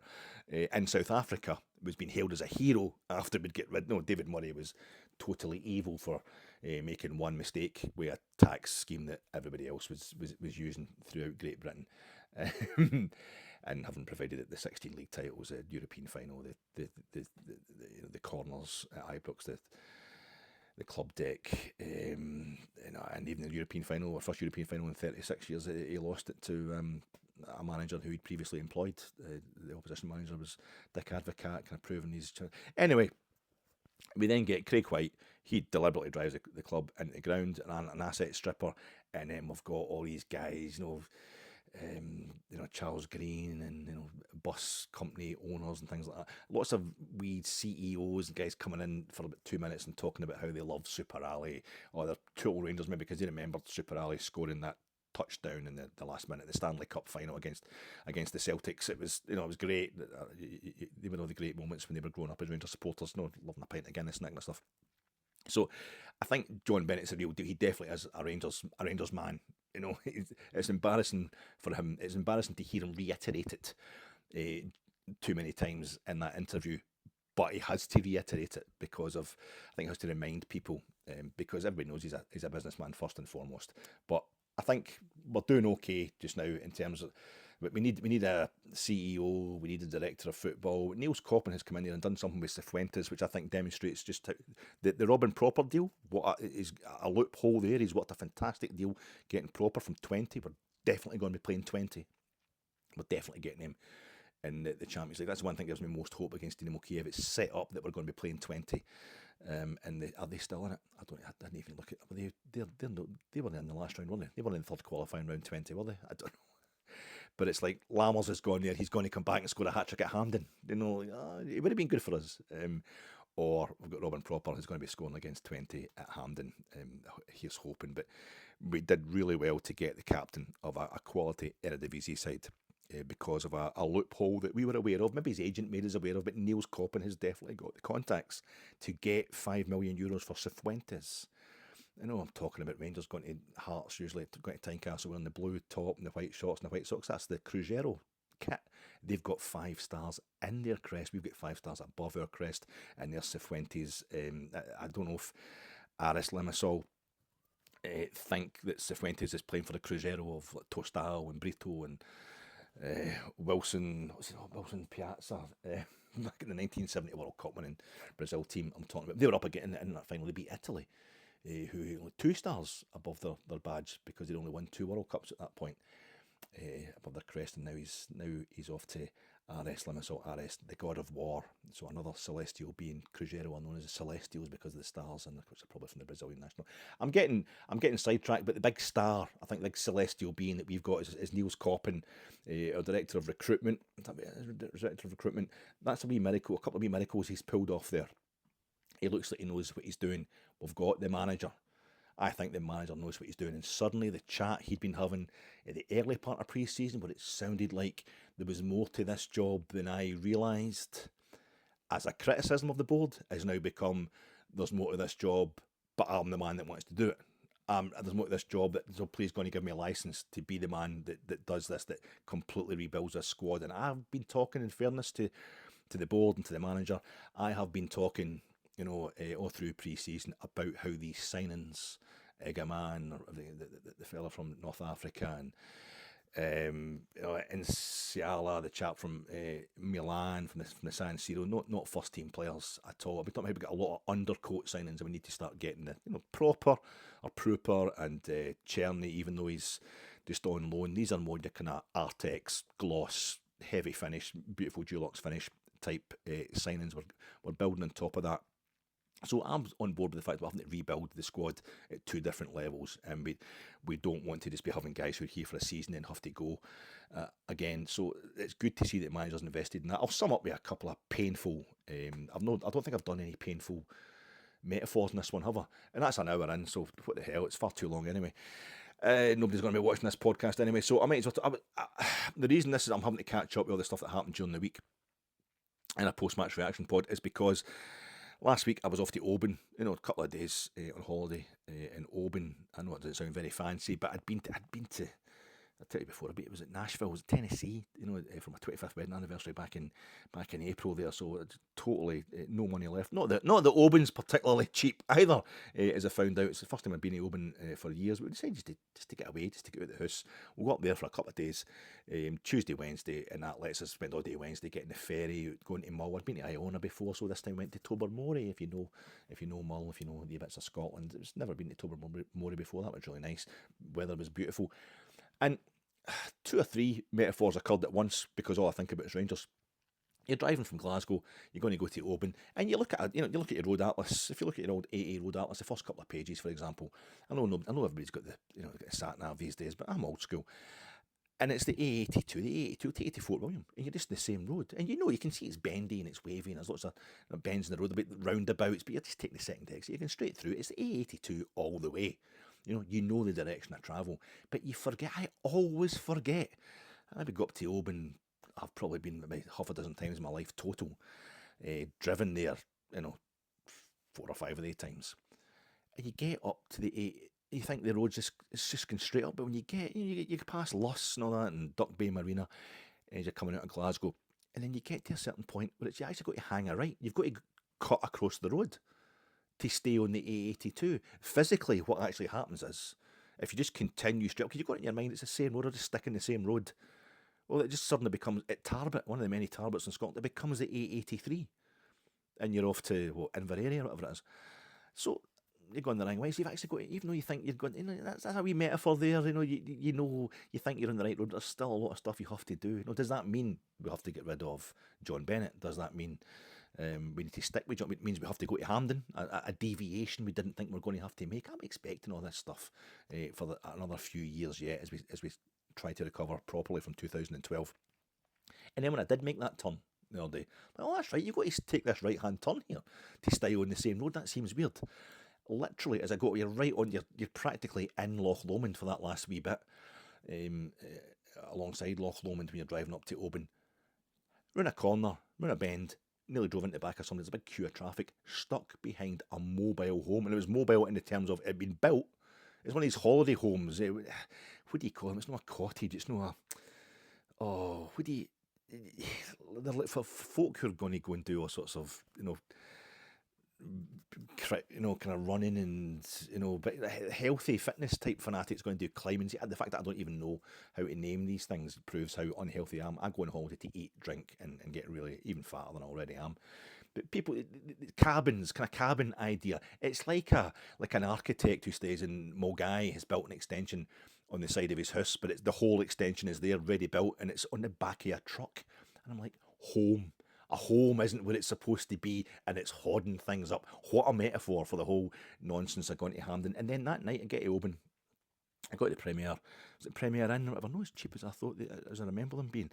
in South Africa, was being hailed as a hero after we'd get rid. No, David Murray was totally evil for making one mistake with a tax scheme that everybody else was using throughout Great Britain. And having provided the 16 league titles, the European final, the corners at Ibrox, the club deck, and even the European final, our first European final in 36 years, he lost it to a manager who he'd previously employed. The opposition manager was Dick Advocat, kind of proving his... Anyway, we then get Craig White. He deliberately drives the club into the ground, an asset stripper, and then we've got all these guys, Charles Green and bus company owners and things like that. Lots of wee CEOs and guys coming in for about 2 minutes and talking about how they love Super Ali, or they're total Rangers maybe because they remembered Super Ali scoring that touchdown in the last minute of the Stanley Cup final against the Celtics. It was it was great. They were all the great moments when they were growing up as Rangers supporters, loving a pint of Guinness and that kind of stuff. So I think John Bennett's a real deal. He definitely is a Rangers man. It's embarrassing for him. It's embarrassing to hear him reiterate it too many times in that interview. But he has to reiterate it because I think he has to remind people because everybody knows he's a businessman first and foremost. But I think we're doing okay just now in terms of. But we need a CEO, we need a director of football. Niels Koppen has come in here and done something with Cifuentes, which I think demonstrates just how the Robin Proper deal. Is a loophole there. He's worked a fantastic deal getting Proper from 20. We're definitely going to be playing 20. We're definitely getting him in the Champions League. That's the one thing that gives me most hope against Dynamo Kiev. It's set up that we're going to be playing 20. And are they still in it? I didn't even look at. They were in the last round, weren't they? They were in the third qualifying round 20, were they? I don't know. But it's like Lammers has gone there. He's going to come back and score a hat-trick at Hampden. It would have been good for us. Or we've got Robin Proper who's going to be scoring against 20 at Hampden. He's hoping. But we did really well to get the captain of a quality Eredivisie side because of a loophole that we were aware of. Maybe his agent made us aware of, but Niels Koppen has definitely got the contacts to get €5 million for Cifuentes. I know I'm talking about Rangers going to Hearts, usually going to Tynecastle wearing the blue top and the white shorts and the white socks. That's the Cruzeiro kit. They've got 5 stars in their crest. We've got 5 stars above our crest, and there's Cifuentes. I don't know if Aris Limassol think that Cifuentes is playing for the Cruzeiro of like, Tostao and Brito and Wilson. Wilson Piazza. Back in the 1970 World Cup winning Brazil team, I'm talking about. They were up again in that final. They beat Italy. Who only 2 stars above their badge because they'd only won 2 World Cups at that point above their crest, and now he's off to Ares Limassol, Ares, the god of war. So another celestial being. Cruzeiro are known as the Celestials because of the stars, and of course they're probably from the Brazilian national. I'm getting sidetracked, but the big star, I think, the big celestial being that we've got is Niels Koppen, our director of recruitment. Director of recruitment. That's a wee miracle. A couple of wee miracles he's pulled off there. He looks like he knows what he's doing. We've got the manager. I think the manager knows what he's doing. And suddenly the chat he'd been having in the early part of pre-season, where it sounded like there was more to this job than I realised, as a criticism of the board, has now become, there's more to this job, but I'm the man that wants to do it. there's more to this job, so please going to give me a license to be the man that does this, that completely rebuilds this squad. And I've been talking, in fairness to the board and to the manager, I have been talking, all through pre-season about how these signings, Egaman, the fella from North Africa, and Siala, the chap from Milan, from the San Siro, not first team players at all. I've been talking about we got a lot of undercoat signings, and we need to start getting the proper and Cerny, even though he's just on loan. These are more your kind of Artex gloss, heavy finish, beautiful Dulux finish type signings. We're building on top of that. So I'm on board with the fact that we're having to rebuild the squad at two different levels, and we don't want to just be having guys who are here for a season and have to go again. So it's good to see that managers invested in that. I'll sum up with a couple of painful. I don't think I've done any painful metaphors in this one, have I? And that's an hour in, so what the hell? It's far too long anyway. Nobody's going to be watching this podcast anyway, so I might as well. The reason this is I'm having to catch up with all the stuff that happened during the week in a post-match reaction pod is because last week I was off to Oban, a couple of days on holiday in Oban. I know it doesn't sound very fancy, but I'd been to I tell you before, it was at Nashville, it was Tennessee, for my 25th wedding anniversary back in April there. So it's totally no money left. Not that Oban's particularly cheap either, as I found out. It's the first time I've been to Oban for years. But we decided just to get away, just to get out of the house. We'll go up there for a couple of days, Tuesday, Wednesday, and that lets us spend all day Wednesday getting the ferry, going to Mull. I'd been to Iona before, so this time went to Tobermory. If you know Mull, if you know the bits of Scotland, it's never been to Tobermory before. That was really nice. Weather was beautiful. And two or three metaphors occurred at once because all I think about is Rangers. You're driving from Glasgow, you're going to go to Oban, and you look at your road atlas. If you look at your old AA road atlas, the first couple of pages, for example, I know everybody's got the sat nav these days, but I'm old school. And it's the A82, the A82 to 84 William, and you're just in the same road. And you can see it's bendy and it's wavy, and there's lots of bends in the road, a bit roundabouts, but you're just taking the second exit. You're going straight through. It's the A82 all the way. You know the direction of travel, but you forget. I always forget. I would go up to Oban. I've probably been about half a dozen times in my life total. Driven there, 4 or 5 of the times. And you get up to the A. You think the road's just going straight up, but when you get, you pass Luss and all that, and Duck Bay Marina, as you're coming out of Glasgow, and then you get to a certain point where you actually got to hang a right. You've got to cut across the road to stay on the A82. Physically, what actually happens is, if you just continue straight, because you've got it in your mind, it's the same road, or just stick in the same road. Well, it just suddenly becomes, at Tarbert, one of the many Tarberts in Scotland, it becomes the A83. And you're off to, Inverary or whatever it is. So, you're going the wrong way. So you've actually got, even though you think you're going, that's a wee metaphor there, you think you're on the right road, there's still a lot of stuff you have to do. Does that mean we have to get rid of John Bennett? Does that mean we need to stick with John? It means we have to go to Hampden, a deviation we didn't think we were going to have to make. I'm expecting all this stuff for another few years yet as we try to recover properly from 2012. And then when I did make that turn the other day, well, that's right, you've got to take this right-hand turn here to stay on the same road. That seems weird. Literally, as I go, you're right on, you're practically in Loch Lomond for that last wee bit, alongside Loch Lomond when you're driving up to Oban. Round a corner, round a bend, nearly drove into the back of somebody. There's a big queue of traffic, stuck behind a mobile home. And it was mobile in the terms of it had been built. It's one of these holiday homes. What do you call them? It's not a cottage. It's not what do you... They're like for folk who are going to go and do all sorts of, kind of running and, but healthy fitness type fanatics going to do climbing. See, the fact that I don't even know how to name these things proves how unhealthy I am. I go on holiday to eat, drink, and get really even fatter than I already am. But people, cabins, kind of cabin idea. It's like an architect who stays in Mulgai has built an extension on the side of his house, but the whole extension is there, ready built, and it's on the back of a truck. And I'm like, home. A home isn't where it's supposed to be, and it's hoarding things up. What a metaphor for the whole nonsense of going to Hampden. And then that night I get to Oban. I got to the Premier. Was it Premier Inn or whatever? Not as cheap as I thought, as I remember them being.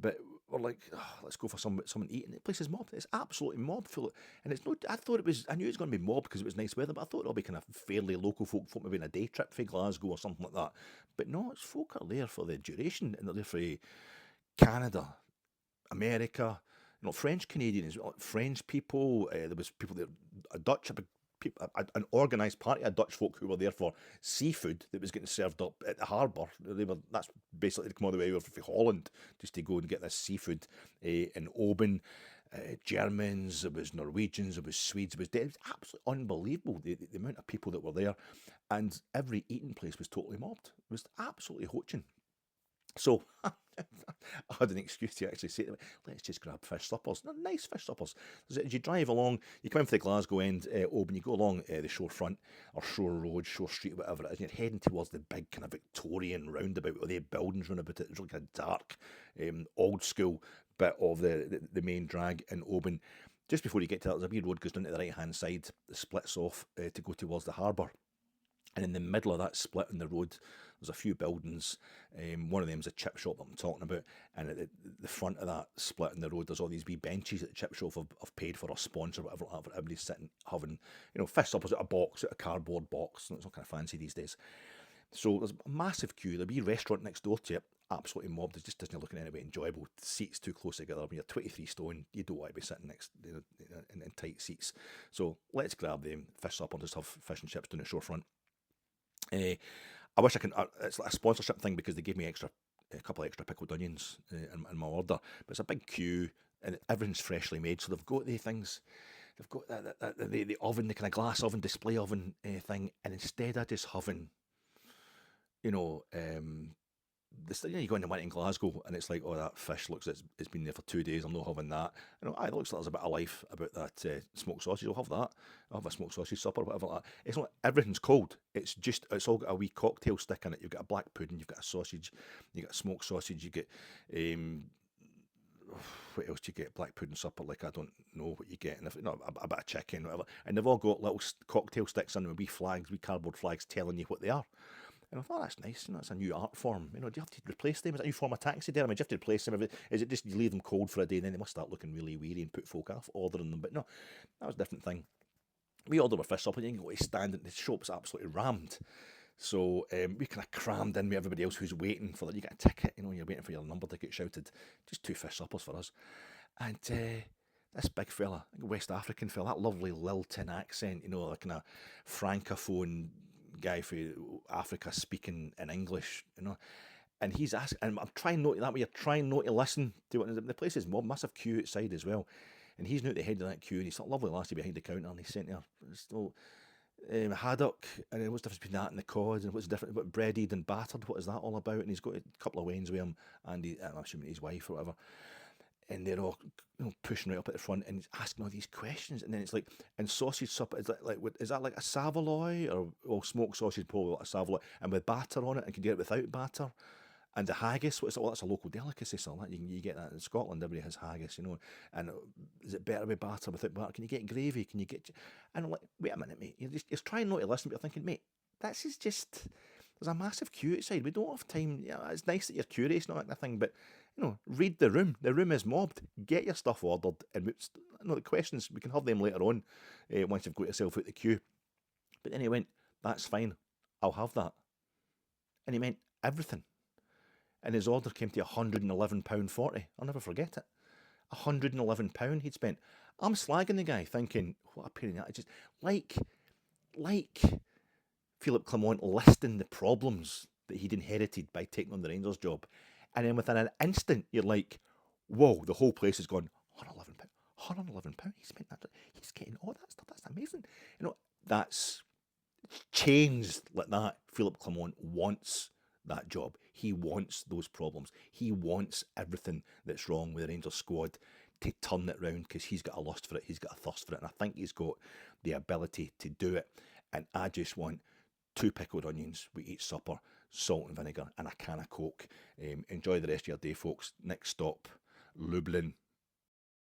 But we're like, let's go for something to eat. And the place is mobbed. It's absolutely mobbed full. And it's not. I knew it was going to be mobbed because it was nice weather, but I thought it'll be kind of fairly local folk maybe on a day trip for Glasgow or something like that. But no, it's folk are there for the duration, and they're there for Canada, America, French Canadians, French people. There was people there, Dutch, a big an organised party of Dutch folk who were there for seafood that was getting served up at the harbour. That's basically to come all the way over from Holland just to go and get this seafood in Oban. Germans, there was Norwegians, there was Swedes, it was absolutely unbelievable the amount of people that were there, and every eating place was totally mobbed. It was absolutely hoaching. So I had an excuse to actually say to them, let's just grab fish suppers. No, nice fish suppers. As you drive along, you come in for the Glasgow end, Oban, you go along the shorefront, or Shore Road, Shore Street, whatever it is, and you're heading towards the big kind of Victorian roundabout with the buildings round about it. It's like a dark, old school bit of the main drag in Oban. Just before you get to that, there's a wee road goes down to the right-hand side, that splits off to go towards the harbour. And in the middle of that split in the road, there's a few buildings. One of them is a chip shop that I'm talking about. And at the front of that split in the road, there's all these wee benches that the chip shop have paid for, or sponsor, whatever, everybody's sitting, having, fish suppers out a box, out a cardboard box. And it's all kind of fancy these days. So there's a massive queue. There'll be a restaurant next door to it, absolutely mobbed. It just doesn't look in any way enjoyable. The seats too close together. When you're 23 stone, you don't want to be sitting next in tight seats. So let's grab them, fish supper, just have fish and chips down the shorefront. I wish I can. It's like a sponsorship thing because they gave me a couple of extra pickled onions in my order. But it's a big queue and everything's freshly made. So they've got the things. They've got the oven, the kind of glass oven, display oven thing. And instead of just having, you go in the one in Glasgow and it's like, oh, that fish looks it's been there for 2 days. I'm not having that. It looks like there's a bit of life about that smoked sausage. I'll have that. I'll have a smoked sausage supper, whatever like that. It's not everything's cold. It's all got a wee cocktail stick in it. You've got a black pudding. You've got a sausage. You got a smoked sausage. You get what else do you get? Black pudding supper. Like I don't know what you get. And a bit of chicken, whatever. And they've all got little cocktail sticks in them, wee flags, wee cardboard flags telling you what they are. And I thought, that's nice, that's a new art form. Do you have to replace them? Is that a new form of taxidermy? Do you have to replace them? Is it just you leave them cold for a day and then they must start looking really weary and put folk off ordering them? But no, that was a different thing. We ordered our fish up and you can go to stand and the shop's absolutely rammed. So we kind of crammed in with everybody else who's waiting for that. You get a ticket, you're waiting for your number to get shouted. Just 2 fish suppers for us. And this big fella, West African fella, that lovely lilting accent, that kind of francophone guy from Africa speaking in English, and he's asking, and I'm trying not to that way. You're trying not to listen to what the place is mob, massive queue outside as well, and he's now at the head of that queue, and he's a lovely lassie behind the counter, and he's saying to her, still haddock, and what's the difference between that and the cod, and what's the difference, what breaded and battered, what is that all about? And he's got a couple of wains with him, and I'm assuming his wife or whatever. And they're all pushing right up at the front and asking all these questions. And then it's like, and sausage supper, is that like a saveloy or smoked sausage, probably like a saveloy, and with batter on it, and can you get it without batter? And the haggis, that's a local delicacy, so that you get that in Scotland. Everybody has haggis, And is it better with batter, without batter? Can you get gravy? Can you get? And I'm like, wait a minute, mate. You're trying not to listen, but you're thinking, mate, this is just. There's a massive queue outside. We don't have time. It's nice that you're curious, not that kind of thing, but read the room. The room is mobbed. Get your stuff ordered, and the questions we can have them later on once you've got yourself out the queue. But then he went, "That's fine. I'll have that," and he meant everything. And his order came to £111.40. I'll never forget it. £111 he'd spent. I'm slagging the guy, thinking, what a pain in that. It's just like Philip Clement listing the problems that he'd inherited by taking on the Rangers job. And then within an instant, you're like, whoa, the whole place has gone, £111. £111. He spent that. He's getting all that stuff. That's amazing. That's changed like that. Philip Clement wants that job. He wants those problems. He wants everything that's wrong with the Rangers squad to turn it round because he's got a lust for it. He's got a thirst for it. And I think he's got the ability to do it. And I just want 2 pickled onions with each supper, salt and vinegar, and a can of Coke. Enjoy the rest of your day, folks. Next stop, Lublin.